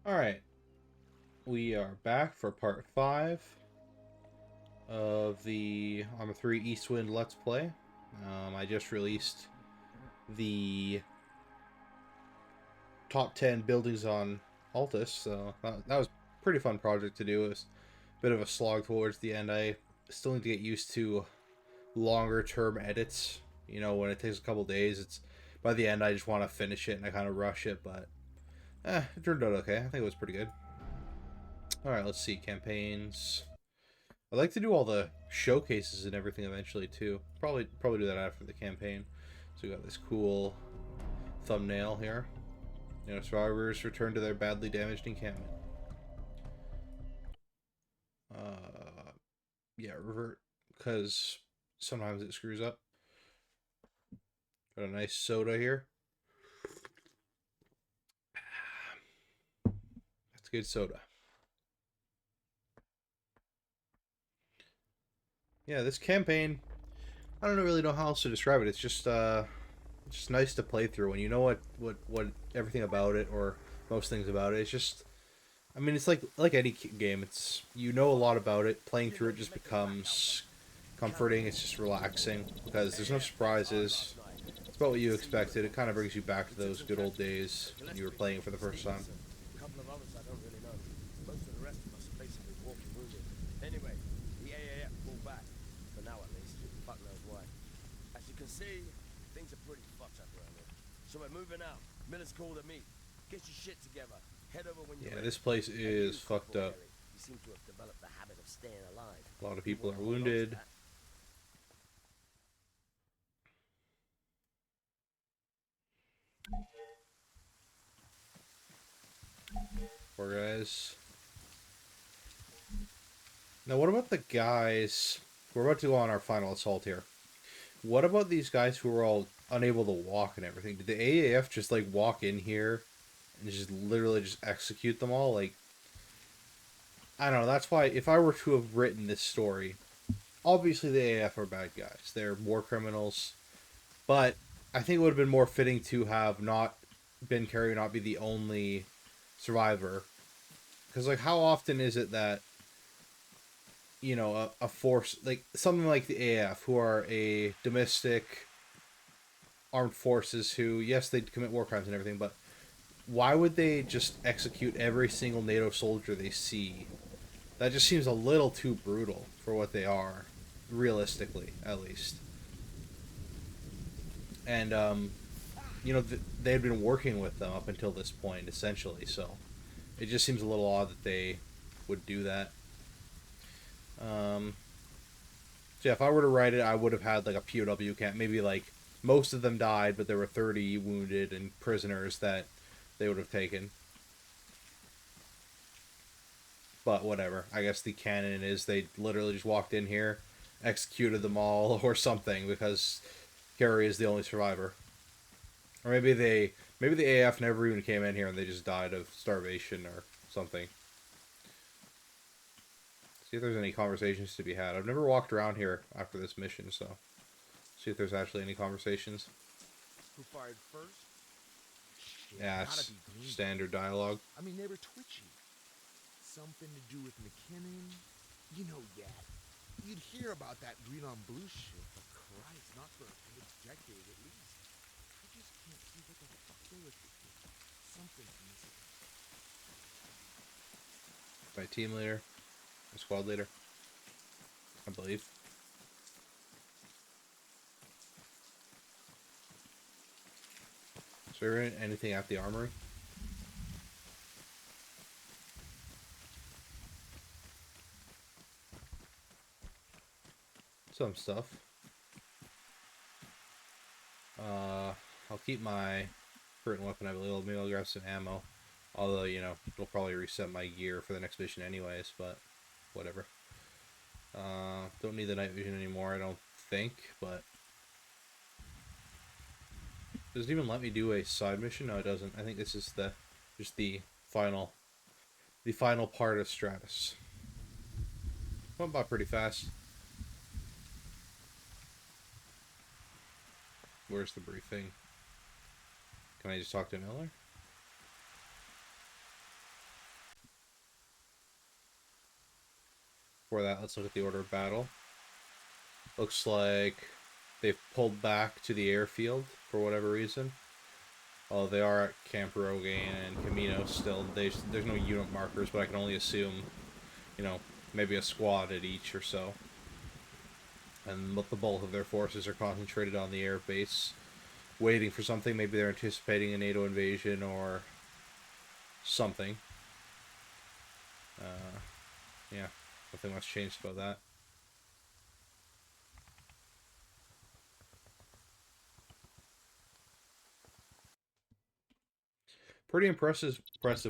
Alright, we are back for part 5 of the Arma 3 Eastwind Let's Play. I just released the top 10 buildings on Altus, so that was a pretty fun project to do. It was a bit of a slog towards the end. I still need to get used to longer term edits. You know, when it takes a couple days, it's by the end I just want to finish it and I kind of rush it, but it turned out okay. I think it was pretty good. Alright, let's see. Campaigns. I'd like to do all the showcases and everything eventually too. Probably do that after the campaign. So we got this cool thumbnail here. You know, survivors return to their badly damaged encampment. Yeah, revert because sometimes it screws up. Got a nice soda here. That's good soda. Yeah, this campaign, I don't really know how else to describe it. It's just nice to play through when you know what everything about it or most things about it. It's just, I mean, it's like any game. It's, you know, a lot about it. Playing through it just becomes comforting. It's just relaxing because there's no surprises. It's about what you expected. It kind of brings you back to those good old days when you were playing for the first time. A couple of others I don't really know. Most of the rest of us are basically walking wounded. Anyway, the AAF pulled back. For now at least. Fuck knows why. As you can see, things are pretty fucked up around here. So we're moving out. Miller's called a meet. Get your shit together. Head over when you're Yeah, ready. this place And is you, fucked Corporal up. Harry, you seem to have developed the habit of staying alive. A lot of You people want are to hold on to wounded. that. Poor guys. Now, what about the guys? We're about to go on our final assault here. What about these guys who are all unable to walk and everything? Did the AAF just like walk in here and just literally just execute them all? Like, I don't know. That's why if I were to have written this story, obviously the AAF are bad guys. They're war criminals. But I think it would have been more fitting to have not been Carey not be the only survivor. Because, like, how often is it that, you know, a force, like, something like the AF, who are a domestic armed forces who, yes, they commit war crimes and everything, but why would they just execute every single NATO soldier they see? That just seems a little too brutal for what they are, realistically, at least. And, you know, they had been working with them up until this point, essentially, so it just seems a little odd that they would do that. Um, so yeah, if I were to write it, I would have had like a POW camp. Maybe like most of them died, but there were 30 wounded and prisoners that they would have taken. But whatever. I guess the canon is they literally just walked in here, executed them all, or something because Gary is the only survivor. Or maybe the AF never even came in here and they just died of starvation or something. See if there's any conversations to be had. I've never walked around here after this mission, so see if there's actually any conversations. Who fired first? Shit, Yeah, gotta it's be Green. standard dialogue. I mean, they were twitchy. Something to do with McKinnon? You know, yeah. You'd hear about that green on blue shit, but Christ, not for a good decade at least. I just can't see what the fuck they were thinking. Something's missing. My team leader, my squad leader, I believe. Is there anything at the armory? Some stuff. I'll keep my current weapon, I believe. Maybe I'll grab some ammo. Although, you know, it'll probably reset my gear for the next mission anyways, but whatever. Don't need the night vision anymore, I don't think, but does it even let me do a side mission? No, it doesn't. I think this is just the final part of Stratis. Went by pretty fast. Where's the briefing? Can I just talk to Miller? before that, let's look at the order of battle. Looks like they've pulled back to the airfield for whatever reason. Well, they are at Camp Rogaine and Camino still. There's no unit markers, but I can only assume, you know, maybe a squad at each or so. And the bulk of their forces are concentrated on the air base, waiting for something. Maybe they're anticipating a NATO invasion or something. Yeah, nothing much changed about that. Pretty impressive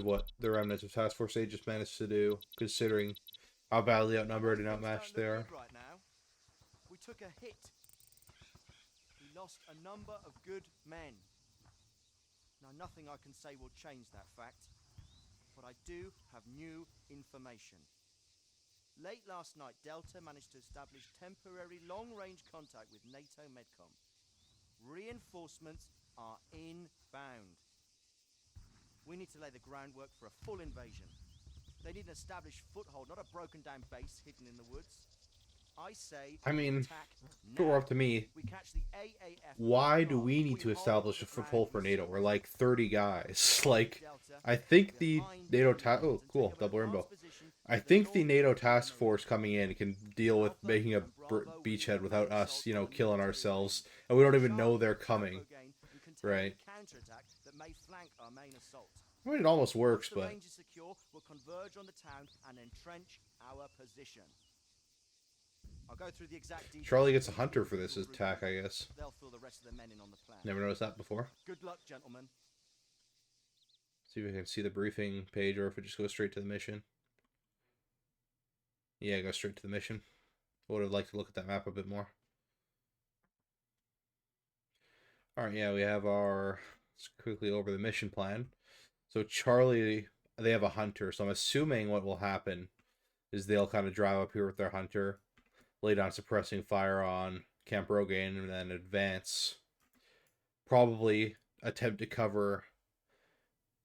what the remnants of Task Force A just managed to do, considering how badly outnumbered and outmatched they are. Right now, we took a hit. We lost a number of good men. Now, nothing I can say will change that fact, but I do have new information. Late last night, Delta managed to establish temporary long-range contact with NATO Medcom. Reinforcements are inbound. We need to lay the groundwork for a full invasion. They need an established foothold, not a broken-down base hidden in the woods. I say, I mean, attack if it were now. up to me, We catch the AAF. why do we need to establish a foothold for NATO? We're like 30 guys. Like, I think the NATO oh, cool, double rainbow. I think the NATO task force coming in can deal with making a beachhead without us, you know, killing ourselves, and we don't even know they're coming, right? I mean, it almost works, but range is secure, we'll converge on the town and entrench our position. I'll go through the exact details. Charlie gets a hunter for this attack, I guess. They'll fill the rest of the men in on the plan. Never noticed that before. Good luck, gentlemen. See if we can see the briefing page or if it just goes straight to the mission. Yeah, it goes straight to the mission. I would have liked to look at that map a bit more. Alright, yeah, we have our... Let's quickly over the mission plan. So Charlie, they have a hunter, so I'm assuming what will happen is they'll kind of drive up here with their hunter, lay down suppressing fire on Camp Rogaine, and then advance. Probably attempt to cover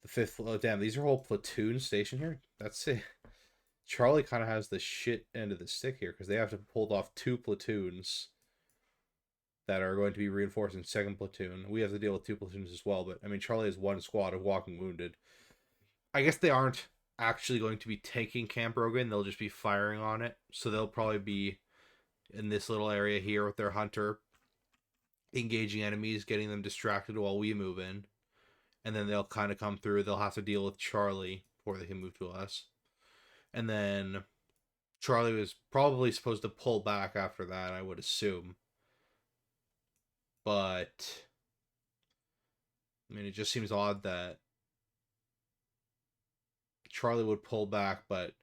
the 5th... Oh, damn, these are whole platoons stationed here? That's it. Charlie kind of has the shit end of the stick here, because they have to pull off 2 platoons that are going to be reinforcing 2nd platoon. We have to deal with 2 platoons as well, but, I mean, Charlie has 1 squad of walking wounded. I guess they aren't actually going to be taking Camp Rogaine, they'll just be firing on it, so they'll probably be in this little area here with their hunter, engaging enemies, getting them distracted while we move in, and then they'll kind of come through. They'll have to deal with Charlie before they can move to us. And then Charlie was probably supposed to pull back after that, I would assume. But, I mean, it just seems odd that Charlie would pull back, but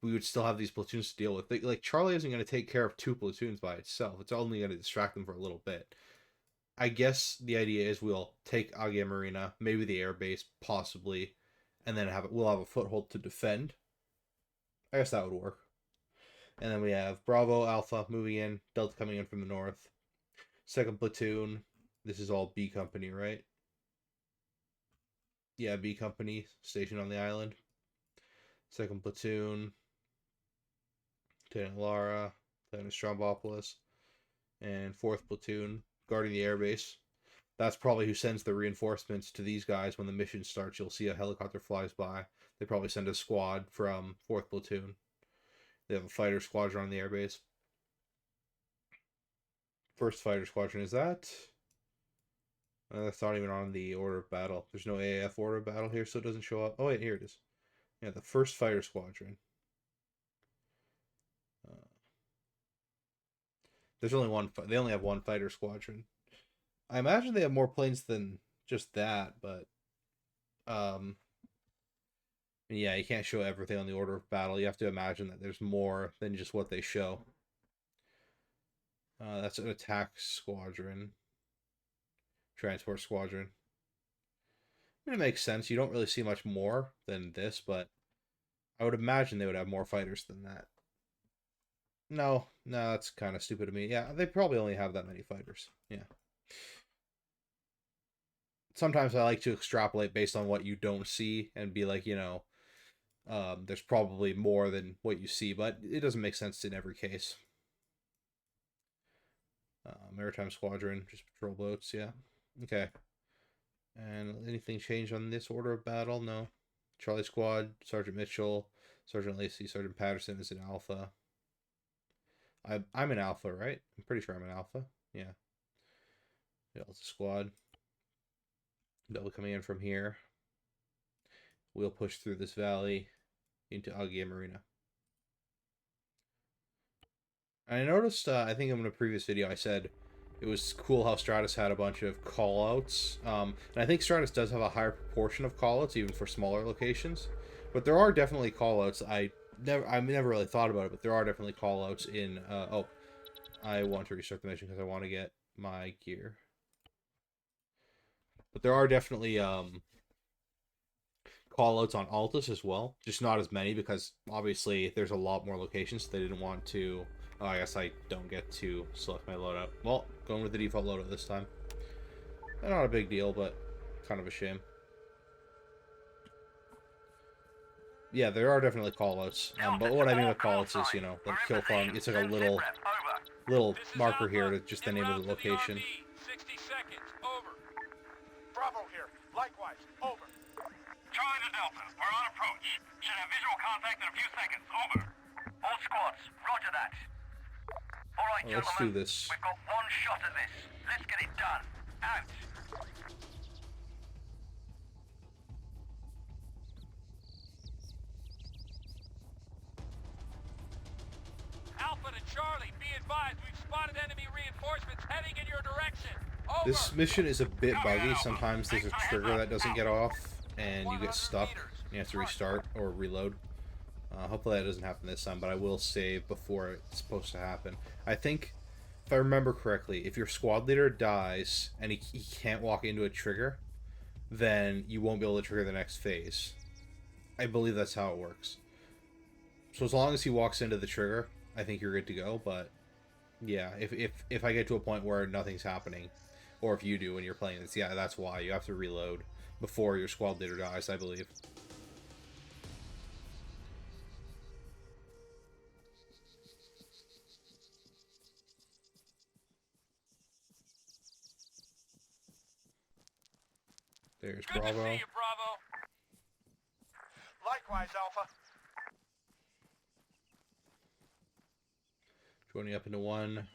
we would still have these platoons to deal with. Like, Charlie isn't going to take care of 2 platoons by itself. It's only going to distract them for a little bit. I guess the idea is we'll take Agia Marina, maybe the airbase, possibly, and then we'll have a foothold to defend. I guess that would work. And then we have Bravo, Alpha moving in, Delta coming in from the north. 2nd platoon, this is all B company, right? Yeah, B company, stationed on the island. 2nd platoon, Lieutenant Lara, Lieutenant Strombopoulos, and 4th platoon, guarding the airbase. That's probably who sends the reinforcements to these guys when the mission starts. You'll see a helicopter flies by. They probably send a squad from 4th platoon. They have a fighter squadron on the airbase. 1st fighter squadron is that? That's not even on the order of battle. There's no AAF order of battle here, so it doesn't show up. Oh wait, here it is. Yeah, the 1st fighter squadron. There's only one. They only have 1 fighter squadron. I imagine they have more planes than just that, but yeah, you can't show everything on the order of battle. You have to imagine that there's more than just what they show. That's an attack squadron. Transport squadron. I mean, it makes sense. You don't really see much more than this, but I would imagine they would have more fighters than that. No, that's kind of stupid of me. Yeah, they probably only have that many fighters. Yeah. Sometimes I like to extrapolate based on what you don't see and be like, you know, There's probably more than what you see, but it doesn't make sense in every case. Maritime Squadron, just patrol boats, yeah. Okay. And anything change on this order of battle? No. Charlie Squad, Sergeant Mitchell, Sergeant Lacey, Sergeant Patterson is an Alpha. I'm an Alpha, right? I'm pretty sure I'm an Alpha. Yeah. Delta Squad. Delta coming in from here. We'll push through this valley into Agia Marina. I noticed, I think in a previous video I said it was cool how Stratis had a bunch of callouts. And I think Stratis does have a higher proportion of callouts, even for smaller locations. But there are definitely callouts. I never really thought about it, but there are definitely callouts in... oh, I want to restart the mission because I want to get my gear. But there are definitely callouts on Altus as well. Just not as many because obviously there's a lot more locations. So they didn't want to... Oh, I guess I don't get to select my loadout. Well, going with the default loadout this time. Not a big deal, but kind of a shame. Yeah, there are definitely callouts. But what I mean with callouts is, you know, the kill farm. It's like a little marker here to just the name of the location. 60 seconds. Over. Bravo here. Likewise. Over. Charlie to Delta. We're on approach. Should have visual contact in a few seconds. Over. All squads. Roger that. All right, Let's do this. We've got one shot at this. Let's get it done. Out. Alpha to Charlie, be advised we've spotted enemy reinforcements heading in your direction. Over. This mission is a bit buggy. Sometimes there's a trigger that doesn't get off, and you get stuck. You have to restart or reload. Hopefully that doesn't happen this time, but I will save before it's supposed to happen. I think, if I remember correctly, if your squad leader dies and he can't walk into a trigger, then you won't be able to trigger the next phase. I believe that's how it works. So as long as he walks into the trigger, I think you're good to go, but yeah, if I get to a point where nothing's happening, or if you do when you're playing this, yeah, that's why. You have to reload before your squad leader dies, I believe. There's Good Bravo. to see you, Bravo. Likewise, Alpha. Joining up into one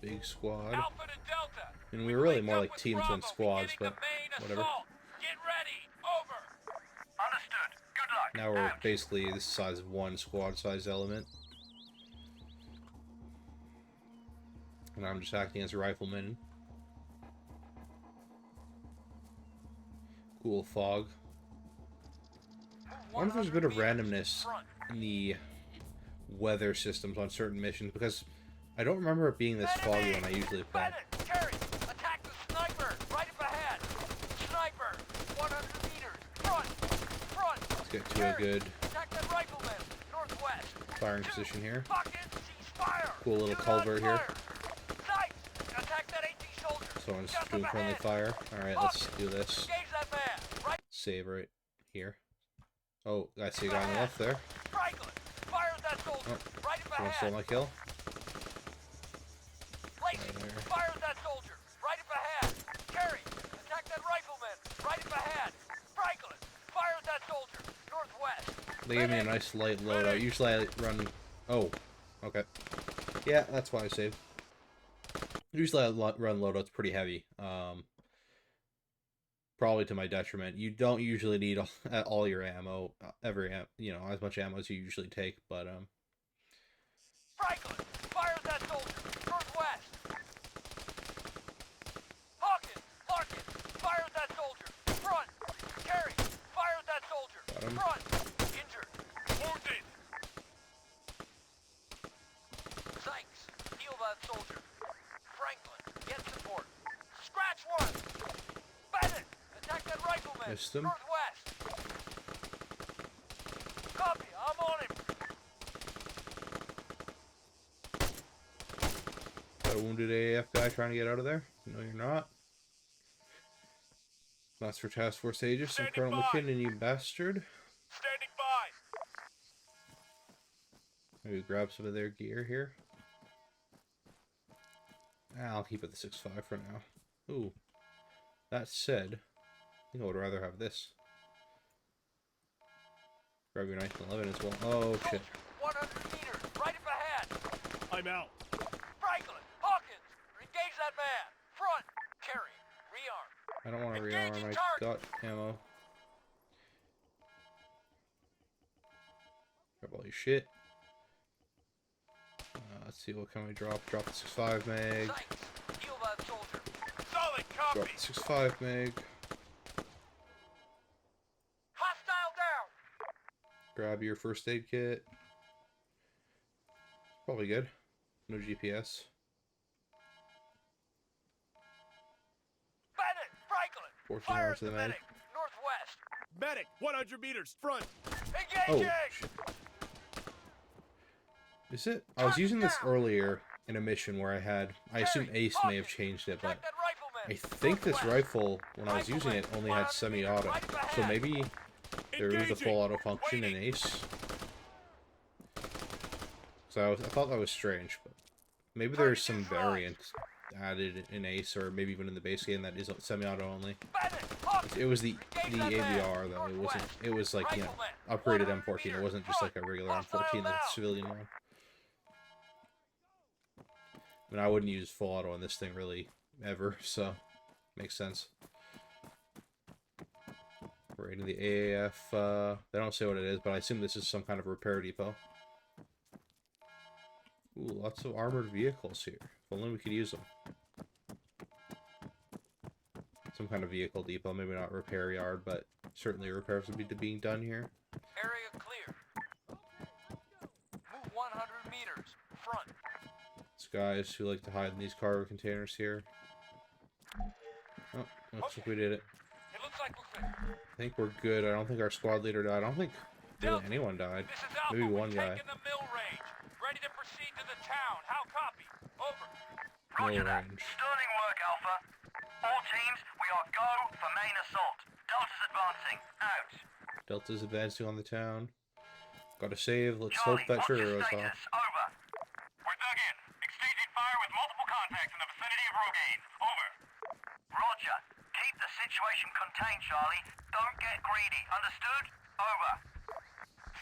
big squad. Alpha to Delta. And we were really more like teams than squads, but whatever. Get ready. Over. Understood. Good luck. Now we're basically the size of one squad-sized element. And I'm just acting as a rifleman. Cool fog. I wonder if there's a bit of randomness in the weather systems on certain missions, because I don't remember it being this foggy when I usually play. Carry. Attack the sniper. Right up ahead. Sniper. 100 meters. Front. Front. Let's get to a good Attack that rifleman. Northwest. firing position here. Lock in. Cease fire. Cool little culvert here. Sight. Attack that AT soldier. Someone's doing friendly fire. Alright, let's do this. Engage that man. Right. Save right here. Oh, I see a guy on the left there. Franklin. Fire at that soldier. Oh, Right up someone ahead. stole my kill. Lacey, Right there. fire at that soldier. Right up ahead. Carry. Attack that rifleman. Right up ahead. Franklin. Fire at that soldier. Northwest. They gave me a nice light loadout. Usually I run... Oh, okay. Yeah, that's why I saved. Usually I run loadouts pretty heavy. Probably to my detriment. You don't usually need all your ammo, you know, as much ammo as you usually take, but Franklin. Fire at that soldier. Northwest. Hawkins. Larkin. Fire at that soldier. Front. Carry. Fire at that soldier. Got him. Front. Injured. Wounded. Sykes. Heal that soldier. Franklin. Get support. Scratch one. Bennett. Attack that rifleman. Missed him. Northwest. Copy. I'm on him. got a wounded AAF guy trying to get out of there. No, you're not. That's for Task Force Aegis and Standing Colonel by. McKinnon, you bastard. Standing by. Maybe grab some of their gear here. I'll keep it the 6.5 for now. Ooh. That said, I think I would rather have this. Grab your 1911 as well. Oh, shit. 100 meters, right up ahead. I'm out. Franklin, Hawkins, engage that man. Front, carry, rearm. I don't want to Engaging rearm. I target. got ammo. Grab all your shit. Let's see, what can we drop? Drop the 6.5 mag. Sykes, heal that soldier. Solid Drop copy. the 6.5 mag. Hostile down. Grab your first aid kit. Probably good. No GPS. Bennett, Franklin. 14 Fire rounds at to the the mag. medic. Northwest. Medic, 100 meters, front. Oh, Engaging. shit. Is it? I was using this earlier in a mission where I assume Ace may have changed it, but Attack that rifleman. I think this Northwest. rifle, when I was using it, only had semi-auto. So maybe there is a full auto function in Ace. So I thought that was strange, but maybe there's some variant added in Ace, or maybe even in the base game that is semi-auto only. Bennett, Hawkins. It was the AVR though. It wasn't. It was like, you know, upgraded M14. It wasn't just like a regular M14 like a civilian one. I mean, I wouldn't use full auto on this thing really ever, so makes sense. Raiding the AAF. They don't say what it is, but I assume this is some kind of repair depot. Ooh, lots of armored vehicles here. If only we could use them. Some kind of vehicle depot, maybe not repair yard, but certainly repairs would be being done here. Area clear. Move 100 meters. Front. It's guys who like to hide in these cargo containers here. Oh, looks like we did it. It looks like we're clear. I think we're good. I don't think our squad leader died. I don't think really anyone died. This is Alpha. Maybe one We're guy. taking the mill range. Ready to proceed to the town. How copy? Over. No range. Sterling work, Alpha. All teams, we are go for main assault. Delta's advancing. Out. Delta's advancing on the town. Gotta save. Let's Charlie, hope that what's trigger your goes status? off. Over. We're dug in. Exchanging fire with multiple contacts in the vicinity of Rogaine. Over. Roger. Keep the situation contained, Charlie. Don't get greedy. Understood? Over.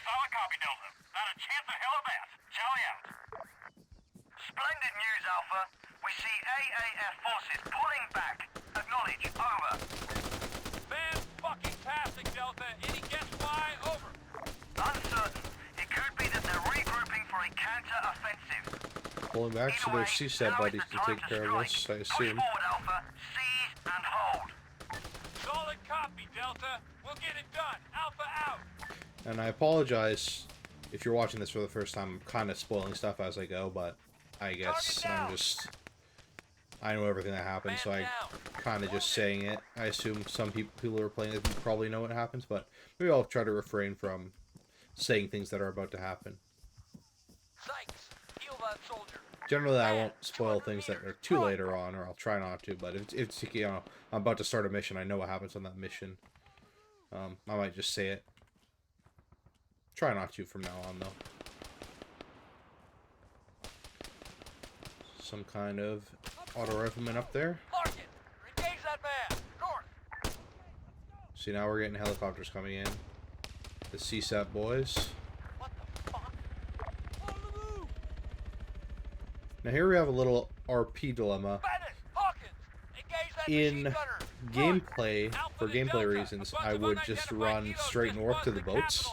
Solid copy, Delta. Not a chance in hell of that. Charlie out. Splendid news, Alpha. We see AAF forces pulling back. Acknowledge. Over. Fan-fucking-tastic, Delta. Any guess why? Over. Uncertain. It could be that they're regrouping for a counter-offensive. Pulling back so their CSAT buddies can take care of us, I Push assume. forward, Alpha. Seize and hold. Solid copy, Delta. We'll get it done. Alpha out. And I apologize if you're watching this for the first time. I'm kind of spoiling stuff as I go, but I guess I know everything that happens, so I kind of just saying it. I assume some people who are playing it probably know what happens, but maybe I'll try to refrain from saying things that are about to happen. Sykes, heal that soldier. Generally, I won't spoil things that are too later on, or I'll try not to, but if it's, you know, I'm about to start a mission, I know what happens on that mission. I might just say it. Try not to from now on, though. Some kind of auto rifleman up there. Larkin, engage that man. North. See, now we're getting helicopters coming in. The CSAT boys. What the fuck? On the move. Now here we have a little RP dilemma. Bennett, Hawkins, engage that In machine gunner. gameplay, for gameplay reasons, I would just run straight north to the boats,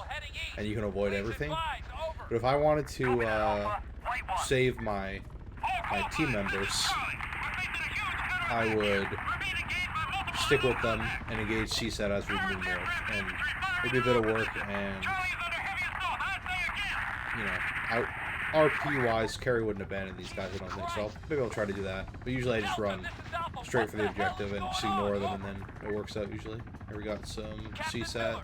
and you can avoid everything. But if I wanted to save my team members, I would stick with them and engage CSAT as we move north. And it'd be a bit of work, and you know, RP-wise, Kerry wouldn't abandon these guys, I don't think, so maybe I'll try to do that. But usually I just run straight for the objective and just ignore them, and then it works out usually. Here we got some CSAT,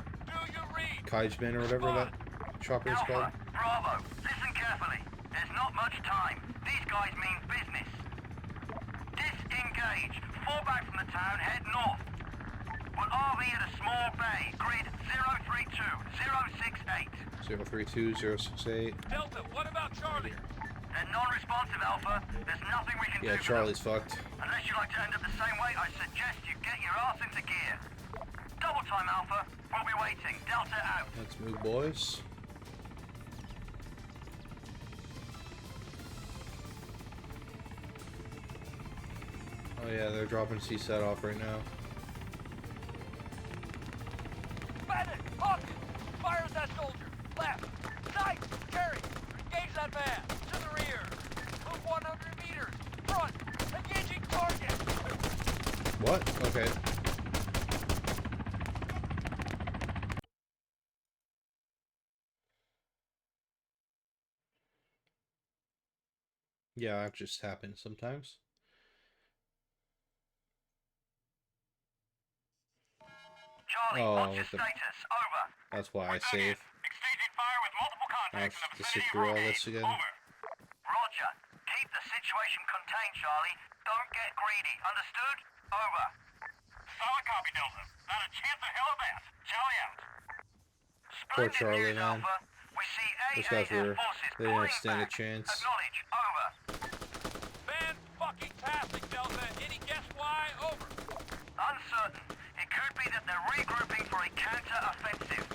Kaijman or whatever that chopper is called. Alpha, Bravo, listen carefully. There's not much time. These guys mean business. Disengage. Fall back from the town, head north. We'll RV at a small bay. Grid 032-068. 032-068. Delta, what about Charlie? They're non-responsive, Alpha. There's nothing we can do Yeah, for Charlie's them. fucked. Unless you'd like to end up the same way, I suggest you get your ass into gear. Double time, Alpha. We'll be waiting. Delta out. Let's move, boys. Oh yeah, they're dropping CSAT off right now. Bandit! Hawkins! Fires that soldier! Left! Sight! Carry! Engage that man! To the rear! Move 100 meters! Front! Engaging target! What? Okay. Yeah, that just happens sometimes. Charlie, Oh, what's your with the- status? Over. That's why I We're dug in. save. Exchanging fire with multiple Now contacts in the to sit vicinity of through all Rogaine. this again. Over. Roger. Keep the situation contained, Charlie. Don't get greedy. Understood? Over. Solid copy, Delta. Not a chance in hell of that. Charlie out. Poor Splendid Charlie, news, man. Alpha. We see Those guys AAF were- forces they didn't pulling stand a back. chance. Acknowledge. Over. Fan-fucking-tastic, Delta! Any guess why? Over! Uncertain. It could be that they're regrouping for a counter-offensive.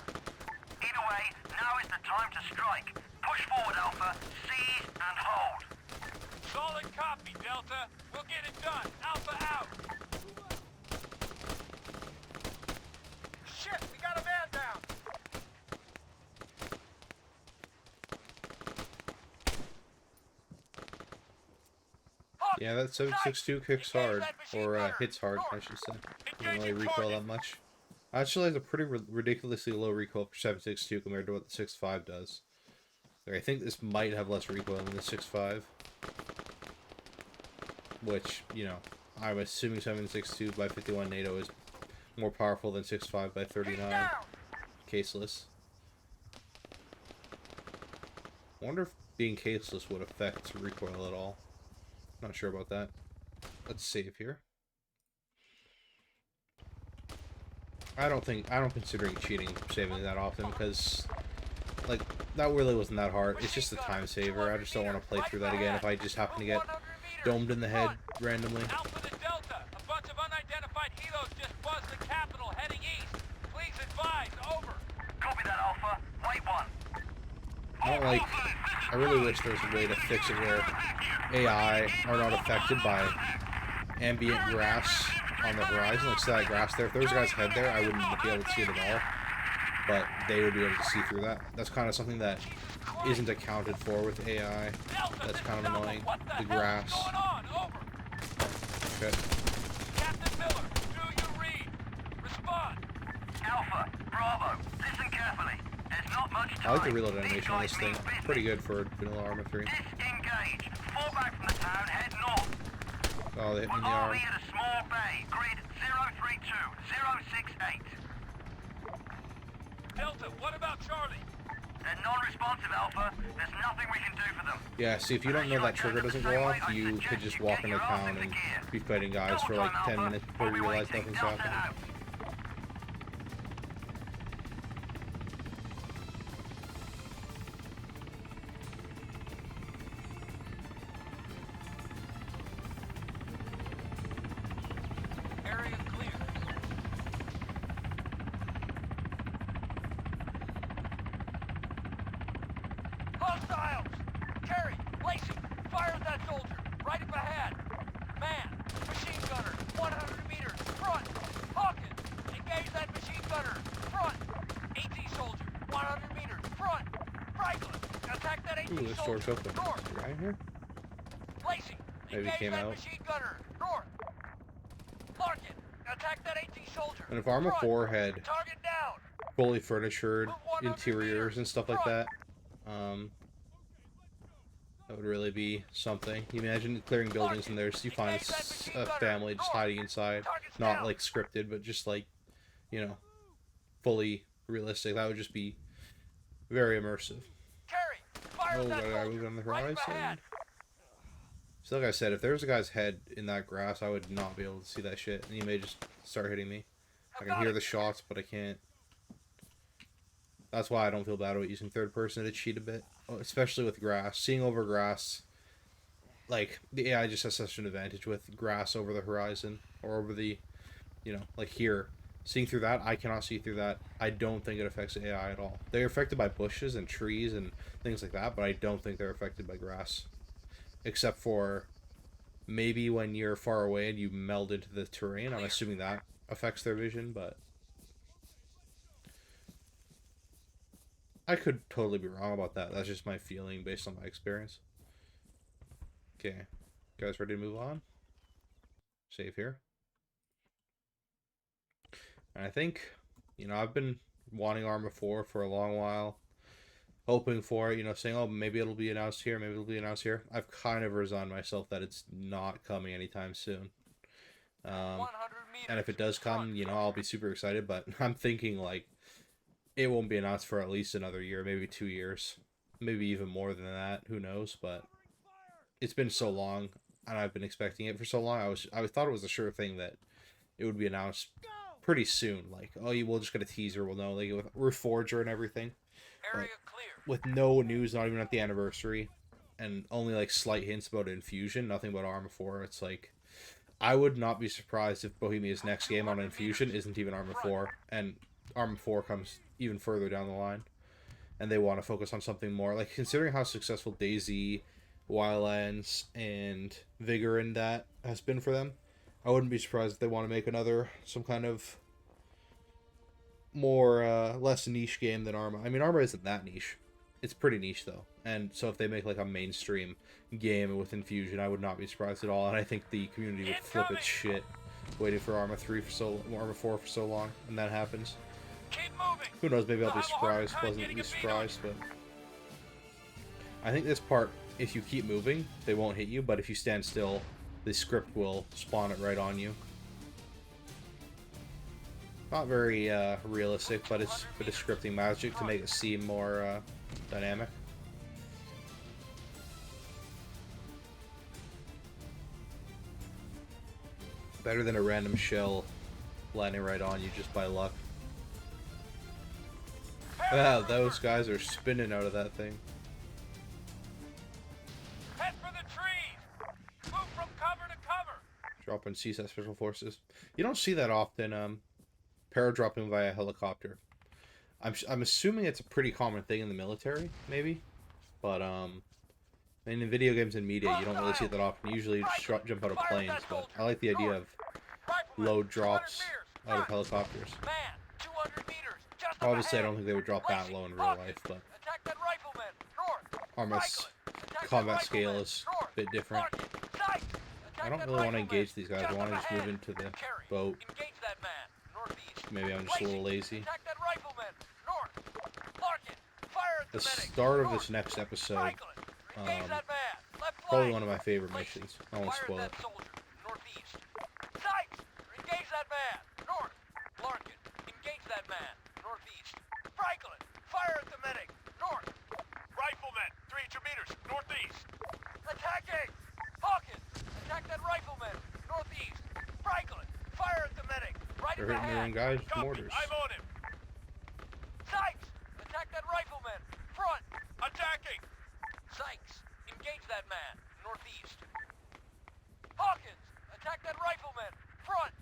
Either way, now is the time to strike. Push forward, Alpha. Seize and hold. Solid copy, Delta! We'll get it done! Alpha out! Shit! We got a man down! Yeah, that 7.62 kicks hard, or hits hard, I should say. Doesn't really recoil that much. Actually, has a pretty ridiculously low recoil for 7.62 compared to what the 6.5 does. Like, I think this might have less recoil than the 6.5. Which, you know, I'm assuming 7.62 by 51 NATO is more powerful than 6.5 by 39. Caseless. I wonder if being caseless would affect recoil at all. Not sure about that. Let's save here. I don't consider cheating saving that often because, like, that really wasn't that hard. It's just a time saver. I just don't want to play through that again if I just happen to get domed in the head randomly. Alpha to Delta! A bunch of unidentified helos just buzzed the capital heading east. Please advise. Over. Copy that, Alpha. Wait one. I really wish there was a way to fix it where AI are not affected by ambient grass on the horizon. Like, see that grass there? If there was a guy's head there, I wouldn't be able to see it at all. But they would be able to see through that. That's kind of something that isn't accounted for with AI. That's kind of annoying. The grass. Okay. Captain Miller, do you read? Respond. Alpha, Bravo, listen carefully. There's not much time. I like the reload animation on this thing. Pretty good for vanilla Arma 3. Disengage. Fall back from the town, head north. Oh, they hit me in the We're arm. already at a small bay, grid 032068. Delta, what about Charlie? They're non-responsive, Alpha. There's nothing we can do for them. Yeah, see, if you don't know that trigger doesn't go off, you could just walk into town and be fighting guys for like 10 minutes before you realize nothing's happening. Area clear. Hostiles! Carry! Lacey! Fire at that soldier! Right up ahead! Man! Machine gunner! 100 meters! Front! Hawkins! Engage that machine gunner! Front! AT soldier! 100 meters! Front! Franklin! Attack that AT Ooh, this soldier! door's open. North! Is there a guy in here? Lacey! Maybe he Engage came that out. machine gunner! North! Larkin! Attack that AT soldier! And if Arma Front! 4 had Target down! fully furnitured interiors and stuff like that, that would really be something. You imagine clearing buildings and you find a family just hiding inside, not like scripted, but just like, you know, fully realistic. That would just be very immersive. Carry! Fire Oh, at that got a guy soldier! moving on the Right up horizon. ahead! So like I said, if there was a guy's head in that grass, I would not be able to see that shit, and he may just start hitting me. I can hear the shots, but I can't. That's why I don't feel bad about using third person to cheat a bit, especially with grass. Seeing over grass, like the AI just has such an advantage with grass over the horizon or over the, like here. Seeing through that, I cannot see through that. I don't think it affects AI at all. They're affected by bushes and trees and things like that, but I don't think they're affected by grass, except for maybe when you're far away and you meld into the terrain. I'm assuming that affects their vision, but I could totally be wrong about that. That's just my feeling based on my experience. Okay, guys, ready to move on? Save here. And I think, I've been wanting Arma 4 for a long while, hoping for it, saying, oh, maybe it'll be announced here, maybe it'll be announced here. I've kind of resigned myself that it's not coming anytime soon. And if it does come, I'll be super excited, but I'm thinking, like, it won't be announced for at least another year, maybe 2 years, maybe even more than that. Who knows? But it's been so long, and I've been expecting it for so long. I thought it was a sure thing that it would be announced pretty soon. Like, oh, we'll just get a teaser. We'll know, like with Reforger and everything. But with no news, not even at the anniversary, and only like slight hints about Infusion, nothing about Arma 4. It's like, I would not be surprised if Bohemia's next game on Infusion isn't even Arma 4, and Arma 4 comes even further down the line, and they want to focus on something more. Like, considering how successful DayZ, Wildlands, and Vigor in that has been for them, I wouldn't be surprised if they want to make some kind of more, less niche game than Arma. I mean, Arma isn't that niche. It's pretty niche, though. And so if they make, like, a mainstream game with Infusion, I would not be surprised at all. And I think the community would flip its shit waiting for Arma 4 for so long, and that happens. Who knows, maybe I'll be surprised, pleasantly surprised, but I think this part, if you keep moving, they won't hit you, but if you stand still, the script will spawn it right on you. Not very realistic, but it's a bit of scripting magic to make it seem more dynamic. Better than a random shell landing right on you just by luck. Wow, those guys are spinning out of that thing. Head for the trees! Move from cover to cover! Dropping CSAT Special Forces. You don't see that often, paradropping via helicopter. I'm assuming it's a pretty common thing in the military, maybe? But, in video games and media, you don't really see it that often. Usually you just jump out of planes, but I like the idea of low drops out of helicopters. Man, 200 meters! Obviously, I don't think they would drop that low in real life, but Arma's combat scale is a bit different. I don't really want to engage these guys. I want to just move into the boat. Maybe I'm just a little lazy. The start of this next episode, probably one of my favorite missions. I won't spoil it. Engage that man! North! Larkin, engage that man! Northeast! Franklin, fire at the medic! North! Rifleman, 300 meters, northeast. Attacking! Hawkins, attack that rifleman! Northeast! Franklin, fire at the medic! Right They're hitting their own guys with Copy, mortars. I'm on him. Sykes, attack that rifleman! Front! Attacking. Sykes, engage that man! Northeast! Hawkins, attack that rifleman! Front!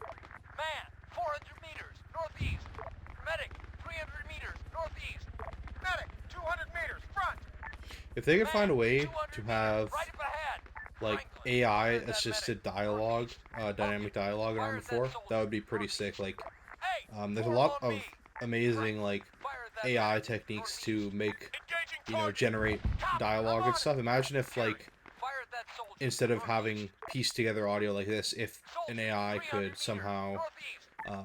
Man, 400 meters, northeast! Medic, 300 meters, northeast! Medic, 200 meters, front! If they could find a way to have, Right up ahead! like, AI-assisted dialogue, dynamic dialogue in Arma 4, that would be pretty sick. Like, there's a lot of amazing, like, AI techniques to make, generate dialogue and stuff. Imagine if, like, instead of having pieced together audio like this, if an AI could somehow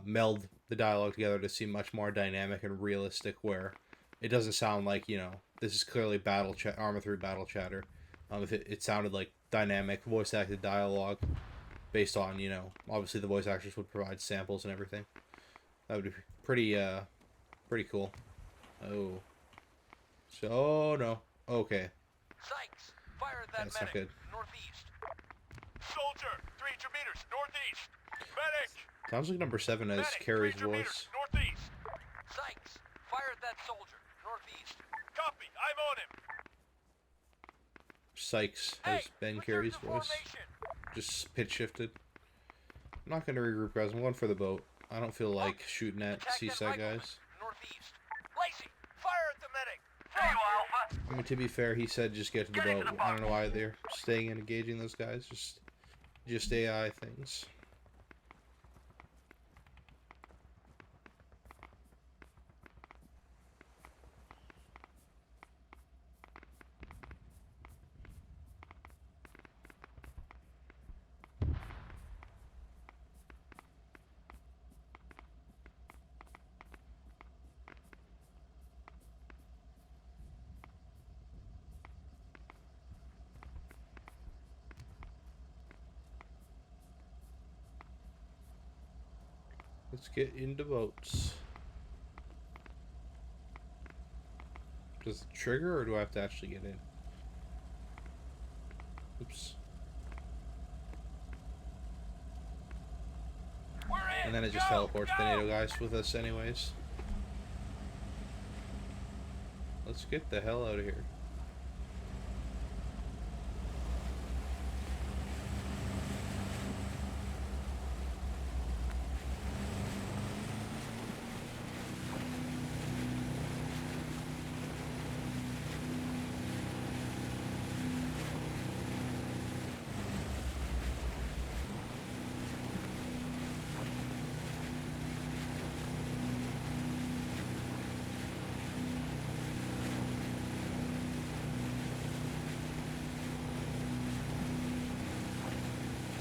meld the dialogue together to seem much more dynamic and realistic, where it doesn't sound like, this is clearly Arma 3 battle chatter. If it sounded like dynamic voice acted dialogue based on, obviously the voice actors would provide samples and everything. That would be pretty cool. Oh. So, no. Okay. Sykes, fire at that That's not medic, good. northeast! Soldier, 300 meters, northeast. Medic. Sounds like number 7 has Medic, Carrie's 300 meters, voice. northeast. Sykes, fire at that soldier, northeast. Copy. I'm on him. Sykes Hey, has Ben return Carey's to voice. formation. Just pitch shifted. I'm not going to regroup, guys. I'm going for the boat. I don't feel like shooting at Attack that seaside rifleman, guys. northeast. Lacey, fire at the medic. There you are, Alpha. I mean, to be fair, he said just get to the Get into boat. the I don't know boat. why they're staying and engaging those guys. Just AI things. Let's get into boats. Does it trigger, or do I have to actually get in? Oops. We're in. And then it just teleports the NATO guys with us anyways. Let's get the hell out of here.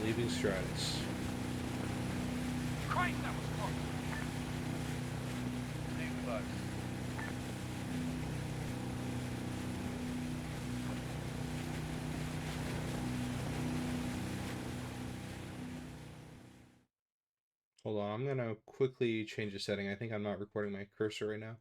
Leaving Stratis. Christ, that was close. Hold on, I'm gonna quickly change the setting. I think I'm not recording my cursor right now.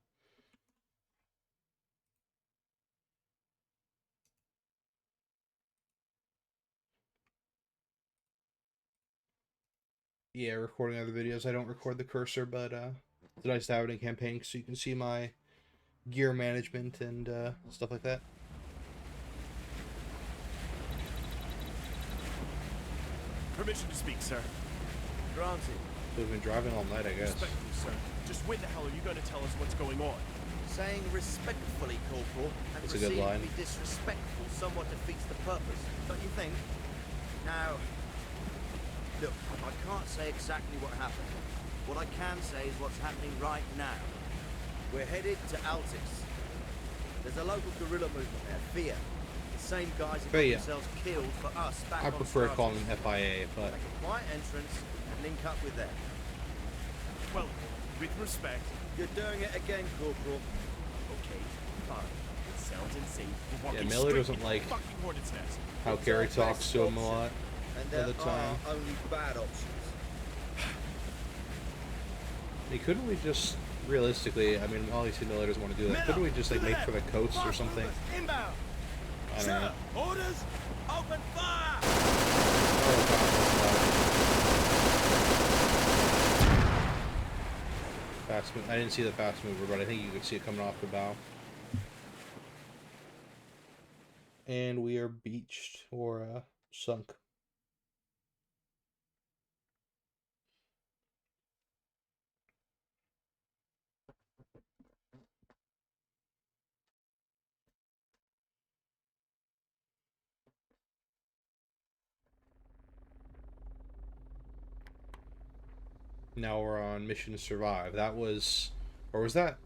Yeah, recording other videos, I don't record the cursor, but it's nice to have it in campaign so you can see my gear management and stuff like that. Permission to speak, sir. Granted. So we've been driving all night, I guess. Respectfully, sir. Just when the hell are you going to tell us what's going on? Saying respectfully, Corporal, and That's a good proceeding line. to be disrespectful somewhat defeats the purpose, don't you think? Now, look, I can't say exactly what happened. What I can say is what's happening right now. We're headed to Altis. There's a local guerrilla movement there, FIA. The same guys who got FIA. themselves killed for us back I on prefer Stratis. calling them FIA, but Make a quiet entrance and link up with them. Well, with respect, You're doing it again, Corporal. okay, fine. It sounds insane. We're walking Miller straight doesn't into like a fucking hornet's nest. how It's Gary our talks best to him a option. lot. And All there the time. are only bad options. Hey, couldn't we just, realistically, I mean, obviously Miller doesn't want to do that, couldn't we just like make for the coast or something? Inbound. I don't know. Orders. Open fire. Fast move. I didn't see the fast mover, but I think you could see it coming off the bow. And we are beached, or sunk. Now we're on mission survive. That was, or was that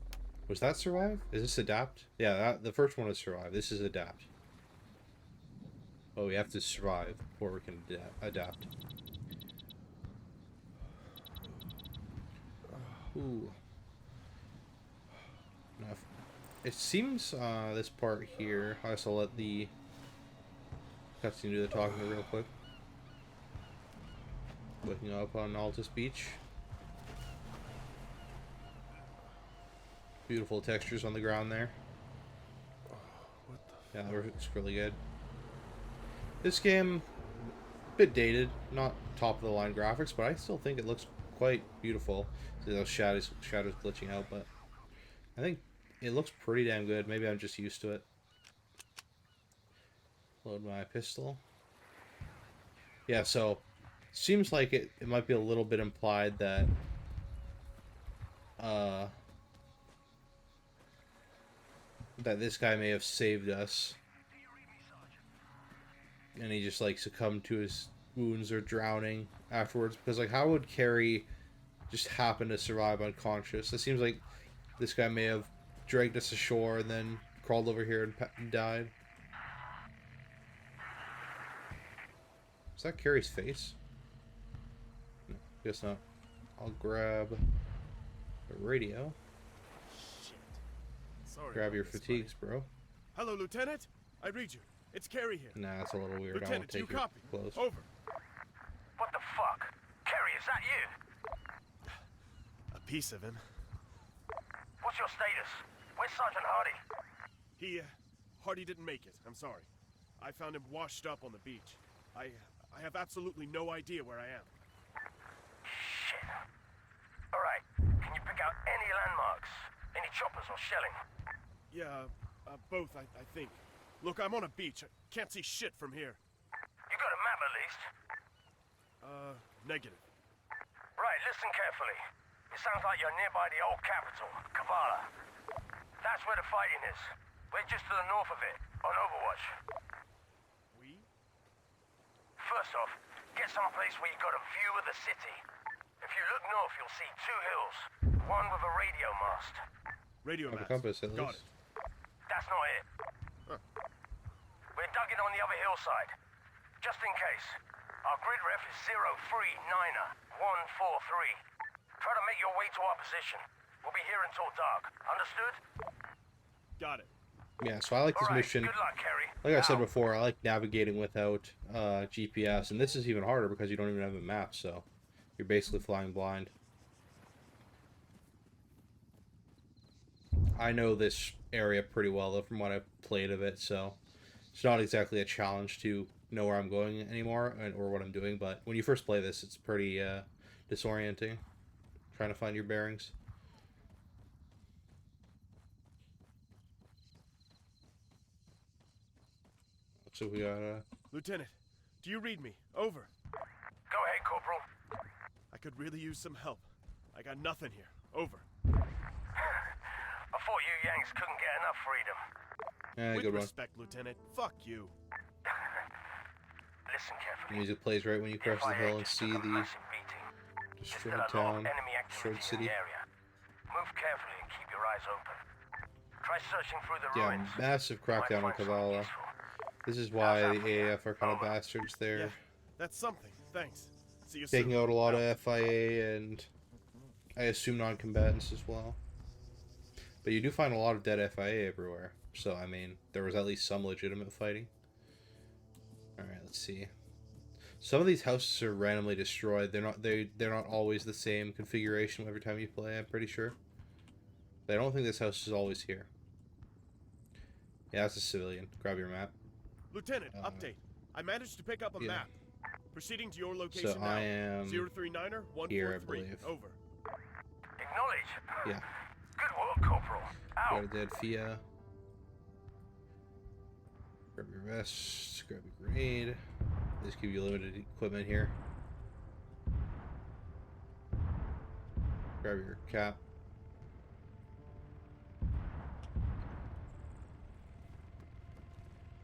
survive? Is this adapt? Yeah, the first one was survive. This is adapt. Oh, we have to survive before we can adapt. Ooh. Now, it seems this part here. I guess I'll let the cutscene do the talking real quick. Waking up on Altus Beach. Beautiful textures on the ground there. Yeah, it looks really good. This game, a bit dated, not top of the line graphics, but I still think it looks quite beautiful. See those shadows glitching out, but I think It looks pretty damn good. Maybe I'm just used to it. Load my pistol. Yeah, so seems like it might be a little bit implied that uh that this guy may have saved us, and he just like succumbed to his wounds or drowning afterwards, because like how would Carrie just happen to survive unconscious? It seems like this guy may have dragged us ashore and then crawled over here and died. Is that Carrie's face? No, guess not. I'll grab the radio. Shit. Sorry. Grab about your this, fatigues, buddy. bro. Hello, Lieutenant. I read you. It's Carrie here. Nah, that's a little weird. I Lieutenant, won't do you take your copy? clothes. Over. What the fuck? Kerry, is that you? A piece of him. What's your status? Where's Sergeant Hardy? Hardy didn't make it. I'm sorry. I found him washed up on the beach. I have absolutely no idea where I am. Shit. Alright, can you pick out any landmarks? Any choppers or shelling? Yeah, both, I think. Look, I'm on a beach. I can't see shit from here. You got a map at least? Negative. Right, listen carefully. It sounds like you're nearby the old capital, Kavala. That's where the fighting is. We're just to the north of it, on Overwatch. We? First off, get someplace where you got a view of the city. If you look north, you'll see two hills. One with a radio mast. Radio Have a mast. compass, at Got least. it. That's not it. Huh. We're dug in on the other hillside. Just in case. Our grid ref is 039er143. Try to make your way to our position. We'll be here until dark. Understood? Got it. Yeah, so I like this Alright, mission. good luck, Kerry. Like I said Out. before, I like navigating without GPS, and this is even harder because you don't even have a map, so you're basically flying blind. I know this area pretty well, though, from what I've played of it, so it's not exactly a challenge to know where I'm going anymore or what I'm doing, but when you first play this, it's pretty disorienting, trying to find your bearings. So we got Lieutenant, do you read me? Over. Go ahead, Corporal. I could really use some help. I got nothing here. Over. I thought you Yanks couldn't get enough freedom. With good one. respect, Lieutenant, fuck you. Listen carefully. The music plays right when you cross the hill and see the massive beating. There's still destroyed a lot of town, enemy destroyed activity in city. the area. Move carefully and keep your eyes open. Try searching through the Yeah, ruins. massive crackdown on Might find something Kavala. useful. This is why the AAF are kind of bastards. They're Yeah, that's something. Thanks. See you taking soon. out a lot of FIA and I assume non-combatants as well. But you do find a lot of dead FIA everywhere. So, I mean, there was at least some legitimate fighting. Alright, let's see. Some of these houses are randomly destroyed. They're not always the same configuration every time you play, I'm pretty sure. But I don't think this house is always here. Yeah, that's a civilian. Grab your map. Lieutenant, update. I managed to pick up a yeah. map. Proceeding to your location So now. I am 039er143. here, I believe. Over. Acknowledge. Yeah. Good work, Corporal. Got Out. a dead FIA. Grab your vest. Grab your grenade. They just give you limited equipment here. Grab your cap.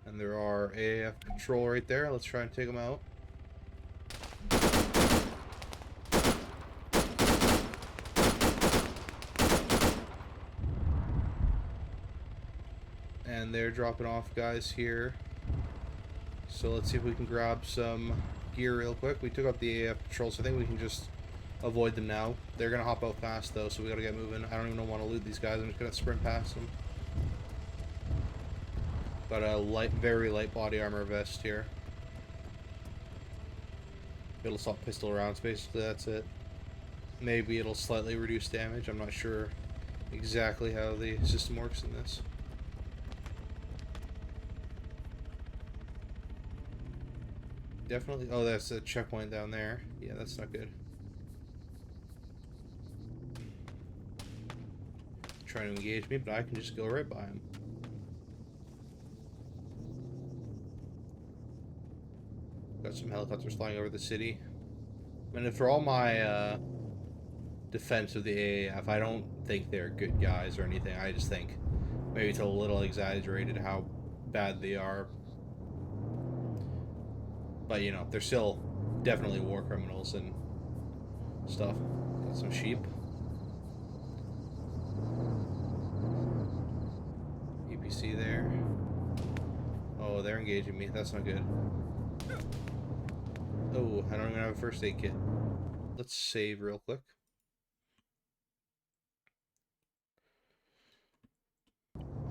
And there are AAF patrol right there. Let's try and take them out. And they're dropping off guys here. So let's see if we can grab some gear real quick. We took out the AAF patrols, so I think we can just avoid them now. They're gonna hop out fast though, so we gotta get moving. I don't even want to loot these guys. I'm just gonna sprint past them. Got a very light body armor vest here. It'll stop pistol rounds, basically, that's it. Maybe it'll slightly reduce damage. I'm not sure exactly how the system works in this. Definitely. Oh, that's a checkpoint down there. Yeah, that's not good. trying to engage me, but I can just go right by him. Got some helicopters flying over the city. And for all my defense of the AAF, I don't think they're good guys or anything. I just think maybe it's a little exaggerated how bad they are. But, you know, they're still definitely war criminals and stuff. Got some sheep. EPC there. Oh, they're engaging me. That's not good. Oh, I don't even have a first aid kit. Let's save real quick.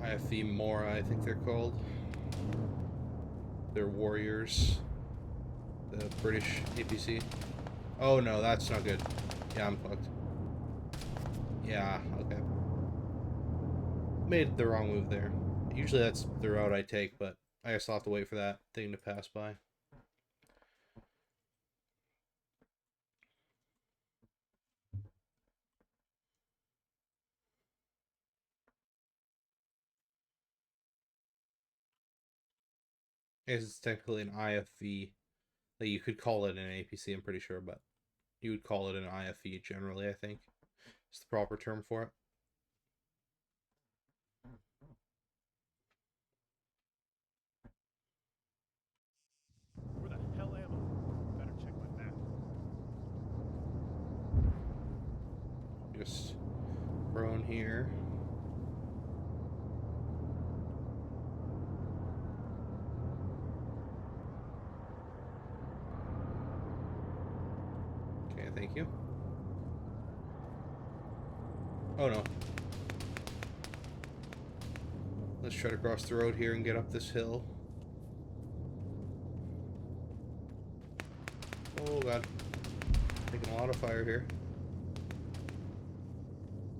IFV Mora, I think they're called. They're warriors. The British APC. Oh no, that's not good. Yeah, I'm fucked. Yeah, okay. Made the wrong move there. Usually that's the route I take, but I guess I'll have to wait for that thing to pass by. I guess it's technically an IFV. Like, you could call it an APC, I'm pretty sure, but you would call it an IFV generally, I think. It's the proper term for it. Where the hell am I? Better check my map. Just prone here. Okay, thank you. Oh no. Let's try to cross the road here and get up this hill. Oh god. Taking a lot of fire here.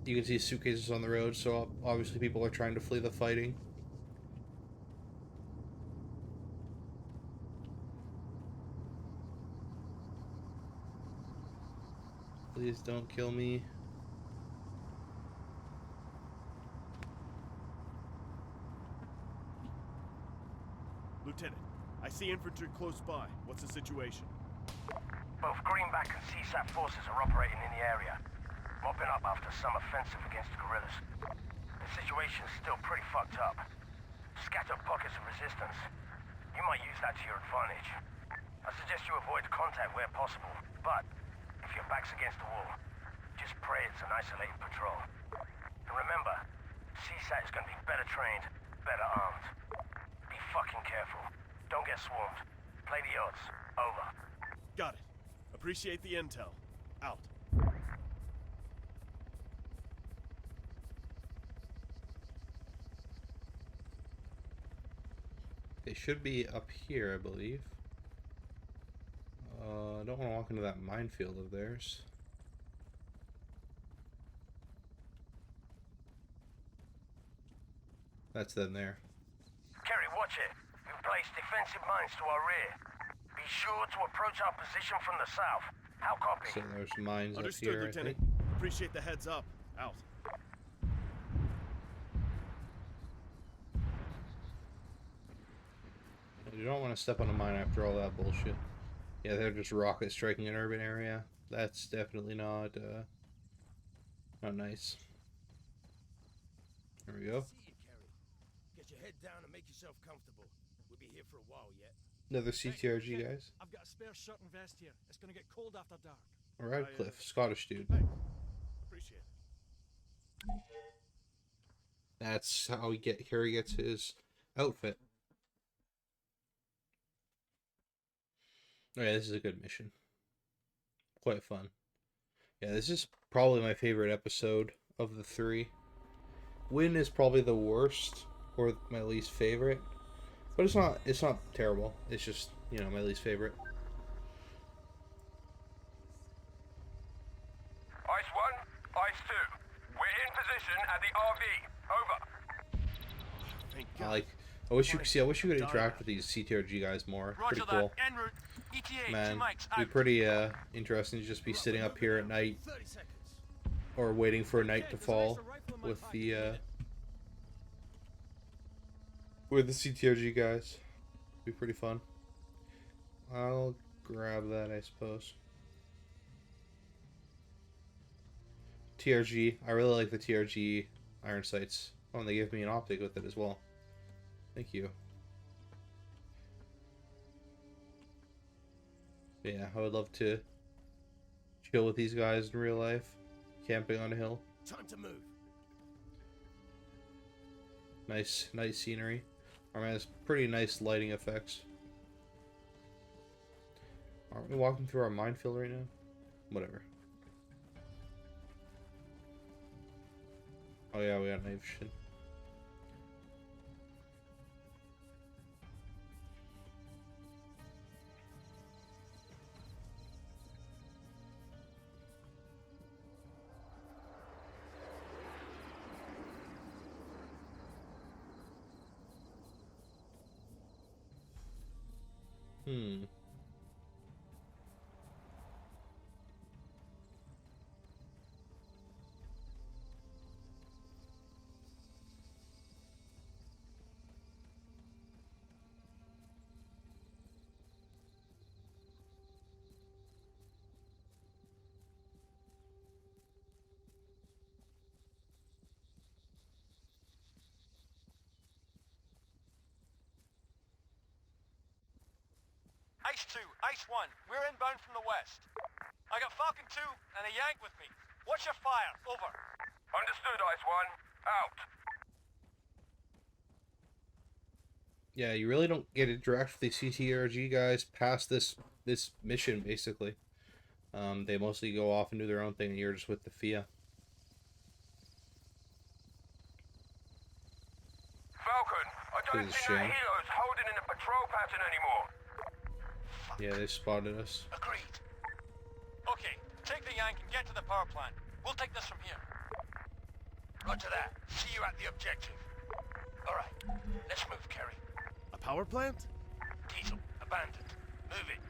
You can see suitcases on the road, so obviously people are trying to flee the fighting. Please don't kill me. Lieutenant, I see infantry close by. What's the situation? Both Greenback and CSAT forces are operating in the area, mopping up after some offensive against the guerrillas. The situation's still pretty fucked up. Scattered pockets of resistance. You might use that to your advantage. I suggest you avoid contact where possible, but if your back's against the wall, just pray it's an isolated patrol. And remember, CSAT is going to be better trained, better armed. Be fucking careful. Don't get swarmed. Play the odds. Over. Got it. Appreciate the intel. Out. They should be up here, I believe. I don't want to walk into that minefield of theirs. That's them there. Kerry, watch it. We've placed defensive mines to our rear. Be sure to approach our position from the south. How copy? So there's mines up Understood, here, Lieutenant. I think. Appreciate the heads up. Out. You don't want to step on a mine after all that bullshit. Yeah, they're just rocket striking an urban area. That's definitely not nice. There we go. See you, Kerry. Get your head down and make yourself comfortable. We'll be here for a while yet. Another CTRG, guys. I've got a spare shirt and vest here. It's gonna get cold after dark. Radcliffe, Scottish dude. Thanks. Appreciate it. That's how Harry gets his outfit. Oh yeah, this is a good mission. Quite fun. Yeah, this is probably my favorite episode of the three. Win is probably the worst or my least favorite, but it's not terrible. It's just, you know, my least favorite. Ice 1, Ice 2. We're in position at the RV. Over. Thank I God. like. I wish you could interact with these CTRG guys more. Pretty cool. En route. ETA, Man, 2 mics, it'd be out. pretty interesting to just be sitting up here at night 30 seconds. or waiting for night to fall. The rifleman with the CTRG guys. Be pretty fun. I'll grab that, I suppose. TRG. I really like the TRG iron sights. Oh, and they gave me an optic with it as well. Thank you. Yeah, I would love to chill with these guys in real life. Camping on a hill. Time to move. Nice scenery. Arma has pretty nice lighting effects. Aren't we walking through our minefield right now? Whatever. Oh yeah, we got night vision. Hmm. Ice 2, Ice 1, we're inbound from the west. I got Falcon 2 and a Yank with me. Watch your fire, over. Understood, Ice 1. Out. Yeah, you really don't get to direct with the CTRG guys past this mission, basically. They mostly go off and do their own thing, and you're just with the FIA. Falcon, I don't It's a think shame. that helo's holding in a patrol pattern anymore. Yeah, they spotted us. Agreed. Okay, take the Yank and get to the power plant. We'll take this from here. Roger that. See you at the objective. Alright, let's move, Kerry. A power plant? Diesel, abandoned. Move it.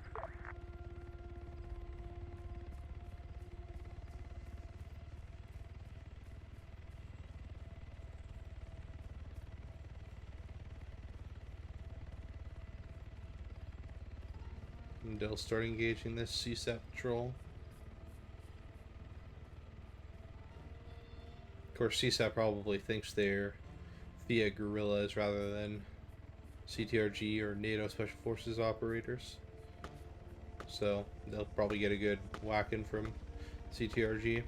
And they'll start engaging this CSAT patrol. Of course, CSAT probably thinks they're FIA guerrillas rather than CTRG or NATO Special Forces operators. So they'll probably get a good whacking from CTRG.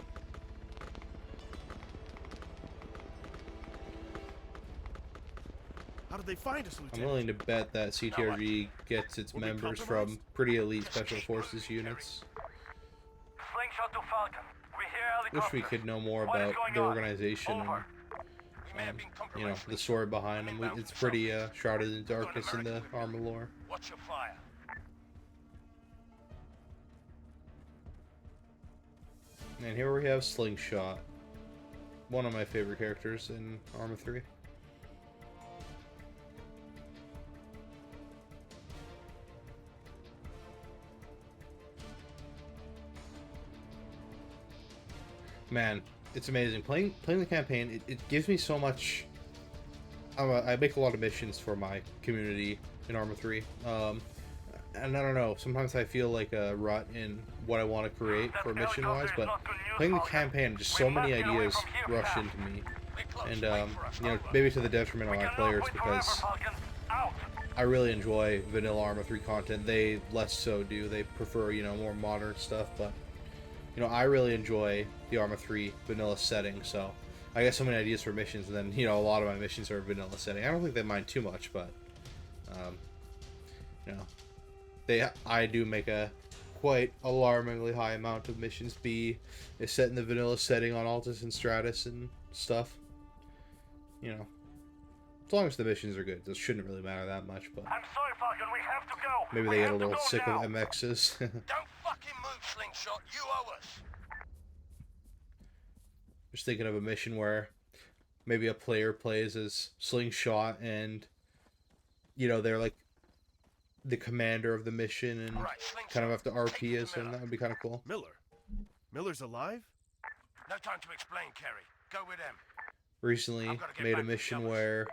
How did they find us, I'm Lieutenant? willing to bet that CTRG gets its Were we members compromised? from pretty elite Special Forces units. Slingshot to Falcon. We hear Wish helicopters. we could know more What is about going the on? organization and Over. We may have been you know, compromised. the story behind them. It's pretty shrouded in darkness in the Arma lore. Watch your fire. And here we have Slingshot, one of my favorite characters in Arma 3. Man, it's amazing. Playing the campaign, it gives me so much. I make a lot of missions for my community in Arma 3. And I don't know, sometimes I feel like a rut in what I want to create for mission-wise, but playing the campaign, just so many ideas rush into me. And, you know, maybe to the detriment of my players, because I really enjoy vanilla Arma 3 content. They less so do. They prefer, you know, more modern stuff, but, you know, I really enjoy the Arma 3 vanilla setting, so I get so many ideas for missions, and then, you know, a lot of my missions are vanilla setting. I don't think they mind too much, but, you know, I do make a quite alarmingly high amount of missions be set in the vanilla setting on Altus and Stratis and stuff. You know, as long as the missions are good, it shouldn't really matter that much, but I'm sorry, Falcon. We have to go. maybe We they get have a to little go sick now. of MXs. Don't fucking move, Slingshot. You owe us. Just thinking of a mission where maybe a player plays as Slingshot and, you know, they're like the commander of the mission and All right, Slingshot, kind of have to take RP it as to him. Miller. That would be kind of cool. Miller? Miller's alive? No time to explain, Kerry. Go with them. recently made a mission where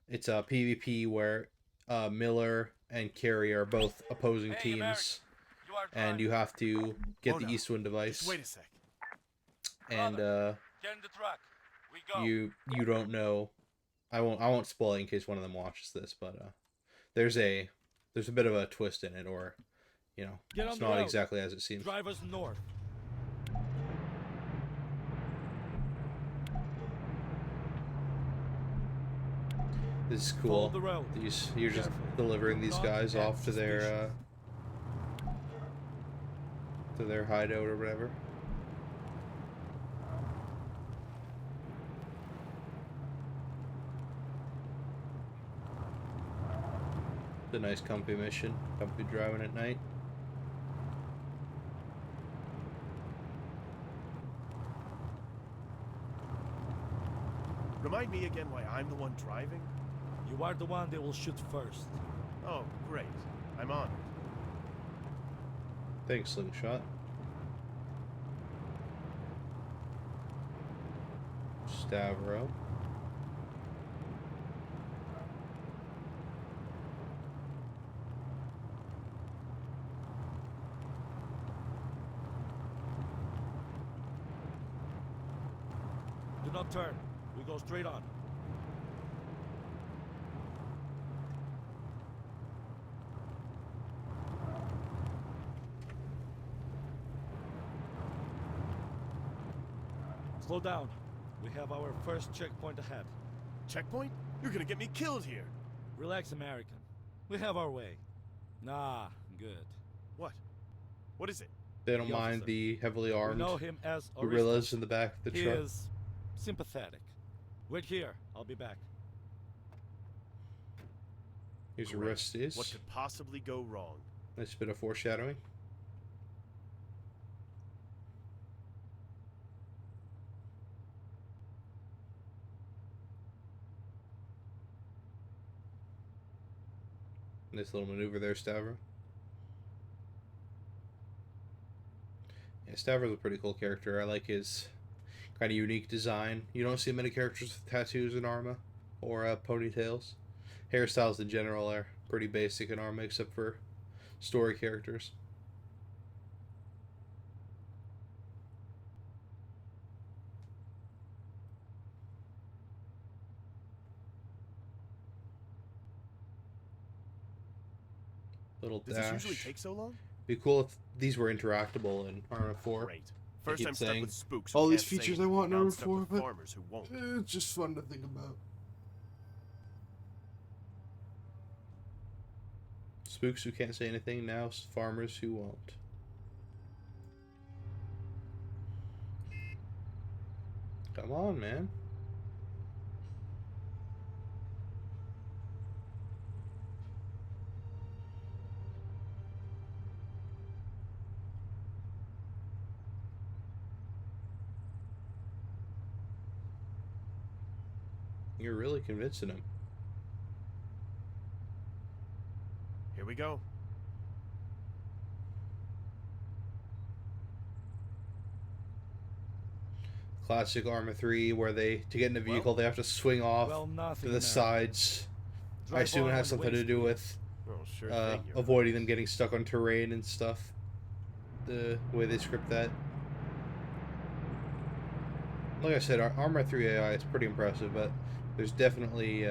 it's a PvP where Miller and Carrie are both opposing Hey, American, teams, you are and you driving. have to get Oh, the no. Eastwind device. Just wait a sec. And Get in the truck. We go. you don't know. I won't spoil it in case one of them watches this, but there's a bit of a twist in it, or you know, Get on it's the not road. exactly as it seems. Drive us north. This is Follow cool. the road. You're just Careful. delivering Do these not guys act off to their hideout or whatever. It's a nice comfy mission. Comfy driving at night. Remind me again why I'm the one driving? You are the one they will shoot first. Oh, great. I'm on. Thanks, Slingshot. Stavro. Do not turn. We go straight on. Slow down. We have our first checkpoint ahead. Checkpoint? You're gonna get me killed here. Relax, American. We have our way. Nah, good. What? What is it? They don't The mind officer. the heavily We armed know him as gorillas Aristos. in the back of the He truck. is sympathetic. Wait here. I'll be back. Here's Great. Orestes. What could possibly go wrong? Nice bit of foreshadowing. Nice little maneuver there, Stavro. Yeah, Stavro's a pretty cool character. I like his kind of unique design. You don't see many characters with tattoos in Arma or ponytails. Hairstyles in general are pretty basic in Arma, except for story characters. Little Does dash. this usually take so long? Be cool if these were interactable in Arma 4. Great. They First keep I'm stuck saying, with spooks who all these can't say features I anything. want in Now I'm Arma stuck 4, with but farmers who won't. it's just fun to think about. Spooks who can't say anything, now farmers who won't. Come on, man. You're really convincing him. Here we go. Classic Arma 3, where to get in a vehicle, they have to swing off Well, to nothing. the American. sides. I Drive assume on it has and something to waste do me. with Oh, sure thing. You're avoiding right. them getting stuck on terrain and stuff. The way they script that. Like I said, Arma 3 AI is pretty impressive, but there's definitely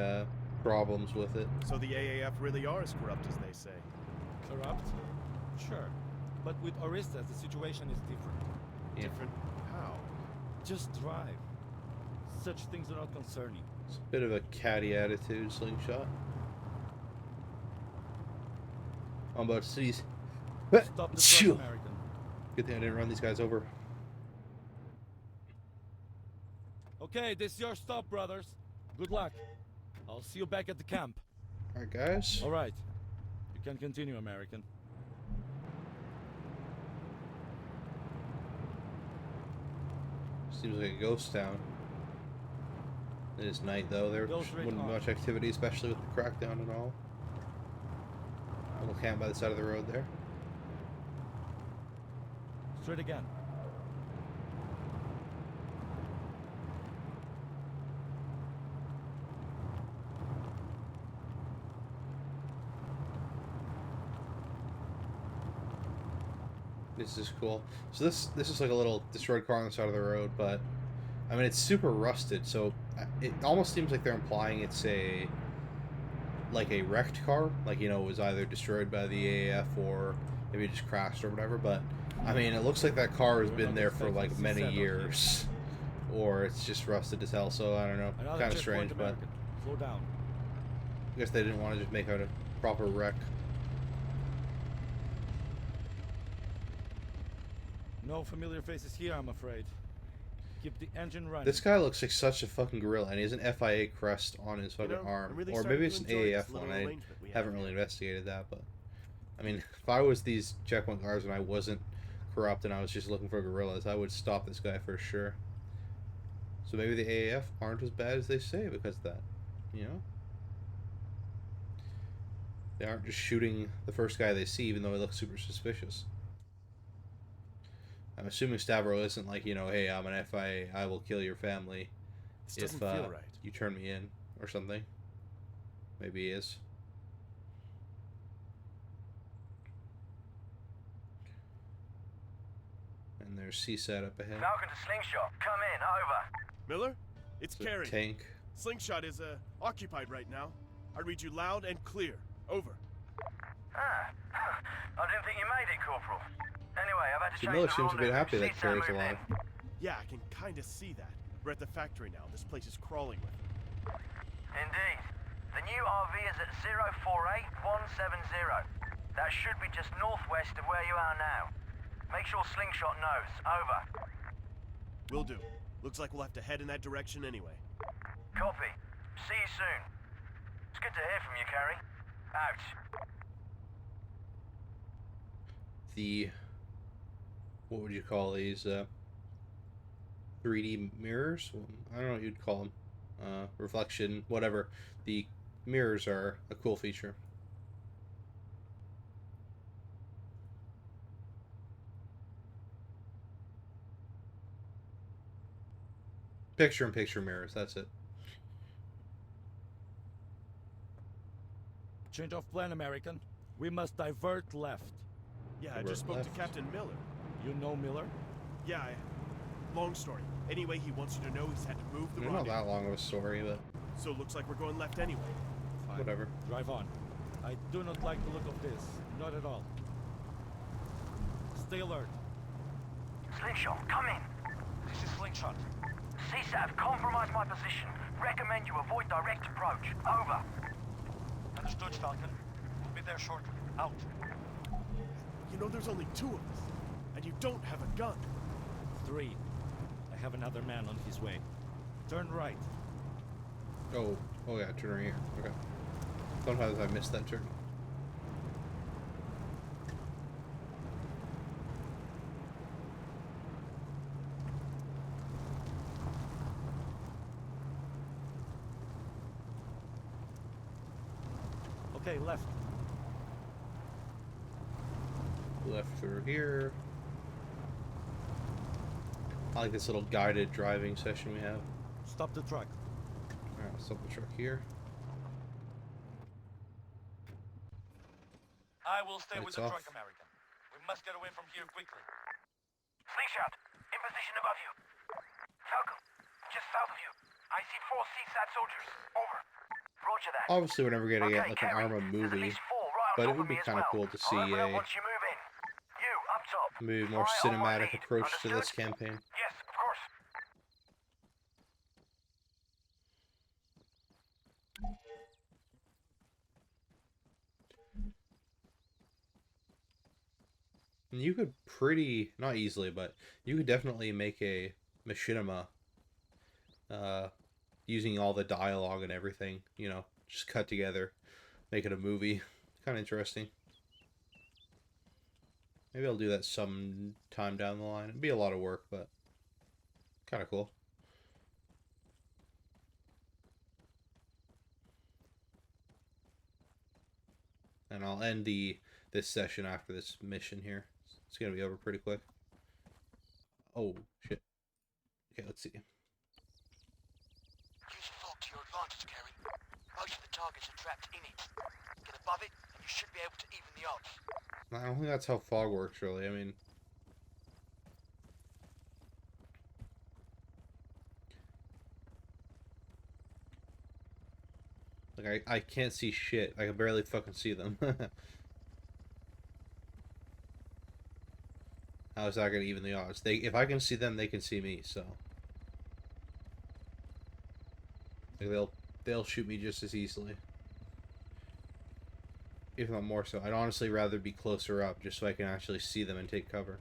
problems with it. So the AAF really are as corrupt as they say. Corrupt? Sure. But with Oristas, the situation is different. Yeah. Different how? Just drive. Such things do not concern you. It's a bit of a catty attitude, Slingshot. I'm about to seize. Stop the truck, American. Good thing I didn't run these guys over. Okay, this is your stop, brothers. Good luck. I'll see you back at the camp. Alright, guys. All right. You can continue, American. Seems like a ghost town. It is night, though. There Go straight wouldn't be on. much activity, especially with the crackdown and all. Little camp by the side of the road there. Straight again. This is cool. So this is like a little destroyed car on the side of the road, but I mean it's super rusted. So it almost seems like they're implying it's a wrecked car, like it was either destroyed by the AAF or maybe it just crashed or whatever. But I mean, it looks like that car has been there for like many years, or it's just rusted as hell. So I don't know, kind of strange, but Slow down. I guess they didn't want to just make a proper wreck. No familiar faces here, I'm afraid. Keep the engine running. This guy looks like such a fucking gorilla, and he has an FIA crest on his fucking arm. really Or starting maybe to it's an enjoy this AAF one. little I arrangement we have haven't really here. investigated that, but I mean, if I was these checkpoint guards and I wasn't corrupt and I was just looking for gorillas, I would stop this guy for sure. So maybe the AAF aren't as bad as they say because of that, you know? They aren't just shooting the first guy they see, even though he looks super suspicious. I'm assuming Stavro isn't like, hey, I'm an FIA, I will kill your family This if doesn't feel right. you turn me in or something. Maybe he is. And there's CSAT up ahead. Falcon to Slingshot. Come in, over. Miller? It's There's a Carrie. tank. Slingshot is occupied right now. I read you loud and clear. Over. Ah, I didn't think you made it, Corporal. Anyway, I've had to See, change Miller the seems a bit rendezvous. happy that CSAT Carrie's moved in. alive. Yeah, I can kind of see that. We're at the factory now. This place is crawling with them. Indeed. The new RV is at 048170. That should be just northwest of where you are now. Make sure Slingshot knows. Over. Will do. Looks like we'll have to head in that direction anyway. Copy. See you soon. It's good to hear from you, Carrie. Out. What would you call these? 3D mirrors? Well, I don't know what you'd call them. Reflection, whatever. The mirrors are a cool feature. Picture-in-picture mirrors, that's it. Change of plan, American. We must divert left. Yeah, I Divert just spoke to left. Captain Miller. You know Miller? Yeah, long story. Anyway, he wants you to know he's had to move the Not rendezvous. that long of a story, but So it looks like we're going left anyway. Fine. whatever. Drive on. I do not like the look of this. Not at all. Stay alert. Slingshot, come in. This is Slingshot. CSAT have compromised my position. Recommend you avoid direct approach. Over. Understood, Falcon. We'll be there shortly. Out. You know there's only 2 of us, and you don't have a gun. 3. I have another man on his way. Turn right. Oh yeah, turn right here. Okay. Sometimes I miss that turn. Okay, left. Left through here. I like this little guided driving session we have. Stop the truck. Alright, stop the truck here. I will stay with Lights the off. truck, American. We must get away from here quickly. Slingshot, in position above you. Falcon, just south of you. I see 4 CSAT soldiers. Over. Roger that. Obviously, we're never gonna get Okay, like an Carrie, Arma there's at movie, least 4 right on but it top would of be me as kind of well. cool to see I'll open up a once you move in. You, up top. maybe more Fire on my cinematic lead. approach to this Understood? campaign. Yes, of course. And you could not easily, but you could definitely make a machinima using all the dialogue and everything, just cut together, make it a movie. Kind of interesting. Maybe I'll do that sometime down the line. It'd be a lot of work, but kind of cool. And I'll end this session after this mission here. It's gonna be over pretty quick. Oh shit. Okay, let's see. Use fog to your advantage, Kerry. Most of the targets are trapped in it. Get above it, and you should be able to even the odds. I don't think that's how fog works, really. I mean, Like, I can't see shit. I can barely fucking see them. How is that gonna even the odds? If I can see them, they can see me, so. Like, they'll shoot me just as easily. If not more so. I'd honestly rather be closer up, just so I can actually see them and take cover.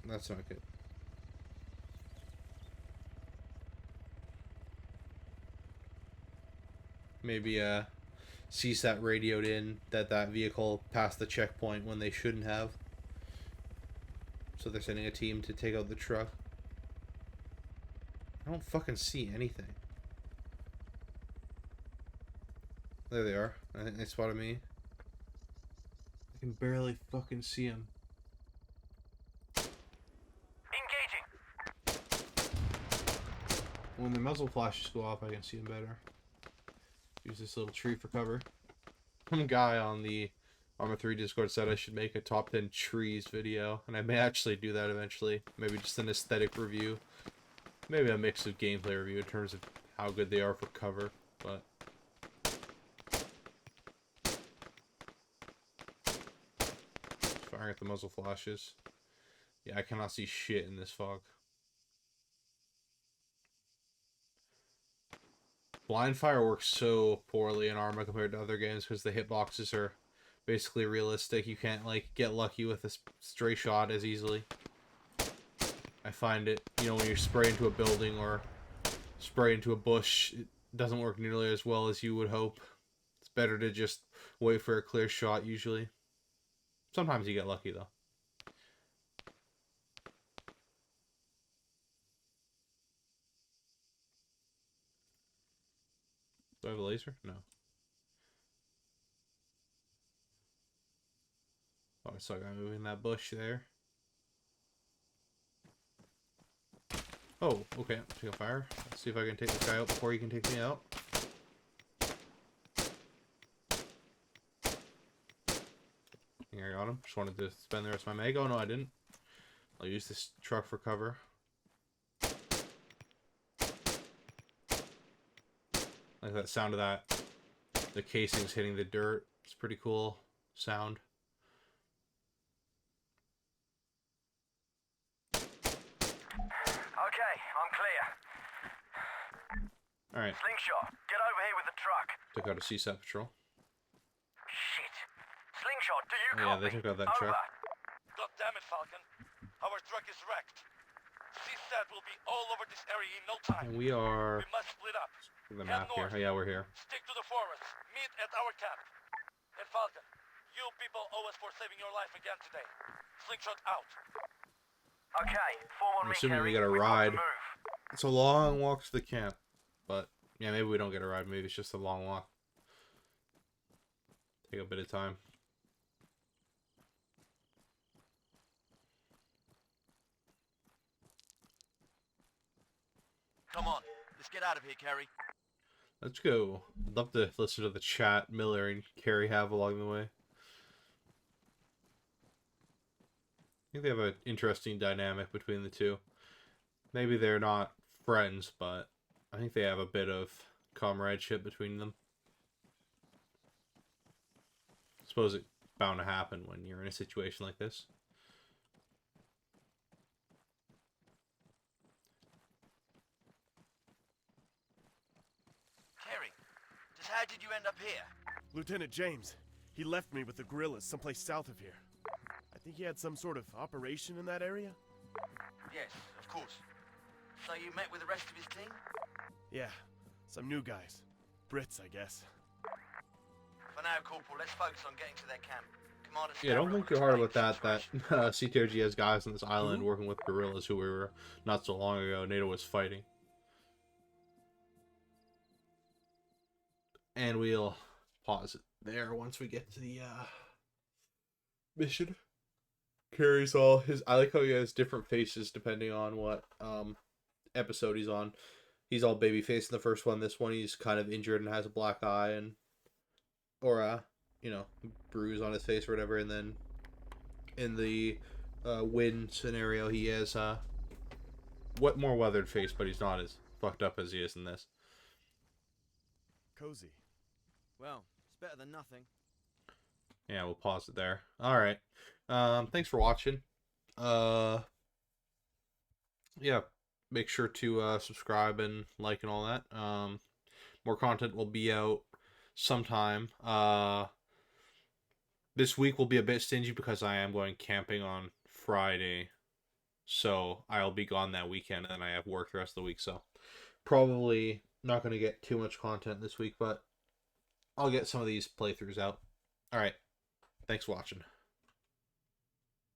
That's not good. Maybe, CSAT radioed in that vehicle passed the checkpoint when they shouldn't have. So they're sending a team to take out the truck. I don't fucking see anything. There they are. I think they spotted me. I can barely fucking see them. Engaging. When the muzzle flashes go off, I can see them better. Use this little tree for cover. Some guy on the Arma 3 Discord said I should make a top 10 trees video, and I may actually do that eventually. Maybe just an aesthetic review. Maybe a mix of gameplay review in terms of how good they are for cover, but... Firing at the muzzle flashes. Yeah, I cannot see shit in this fog. Blind fire works so poorly in Arma compared to other games because the hitboxes are basically realistic. You can't, like, get lucky with a stray shot as easily. I find it, you know, when you spray into a building or spray into a bush, it doesn't work nearly as well as you would hope. It's better to just wait for a clear shot, usually. Sometimes you get lucky, though. Do I have a laser? No. Oh, I saw a guy moving that bush there. Oh, okay. Take a fire. Let's see if I can take this guy out before he can take me out. I think I got him. Just wanted to spend the rest of my mag. Oh, no, I didn't. I'll use this truck for cover. Like that sound of that. The casings hitting the dirt. It's pretty cool sound. Okay, I'm clear. Alright. Slingshot, get over here with the truck. Took out a CSAT patrol. Shit. Slingshot, do you Oh, yeah, copy? they took out that Over. truck. God damn it, Falcon. Our truck is wrecked. CSAT will be all over this area in no time. And we are... We must split up. The Head map here. north. Oh, yeah, we're here. Stick to the forests. Meet at our camp. And Falcon, you people owe us for saving your life again today. Slingshot out. Okay, form on I'm me, assuming Kerry. we got a We've got to ride. move. It's a long walk to the camp. But, yeah, maybe we don't get a ride. Maybe it's just a long walk. Take a bit of time. Come on, let's get out of here, Kerry. Let's go. I'd love to listen to the chat Miller and Carrie have along the way. I think they have an interesting dynamic between the two. Maybe they're not friends, but I think they have a bit of comradeship between them. I suppose it's bound to happen when you're in a situation like this. Kerry, just how did you end up here? Lieutenant James. He left me with the guerrillas someplace south of here. I think he had some sort of operation in that area? Yes, of course. So you met with the rest of his team? Yeah, some new guys. Brits, I guess. For now, Corporal, let's focus on getting to their camp. Commander Yeah, don't Scarrow think will too hard explain about that. the That situation. CTOG has guys on this island working with guerrillas who we were not so long ago. NATO was fighting. And we'll pause it there once we get to the mission. Carries all his... I like how he has different faces depending on what episode he's on. He's all babyface in the first one. This one he's kind of injured and has a black eye and... Or a, you know, bruise on his face or whatever. And then in the Win scenario he has what more weathered face, but he's not as fucked up as he is in this. cozy. Well, it's better than nothing. Yeah, we'll pause it there. All right. Thanks for watching. Yeah, make sure to subscribe and like and all that. More content will be out sometime. This week will be a bit stingy because I am going camping on Friday. So I'll be gone that weekend, and I have work the rest of the week. So probably not going to get too much content this week, but I'll get some of these playthroughs out. All right. Thanks for watching.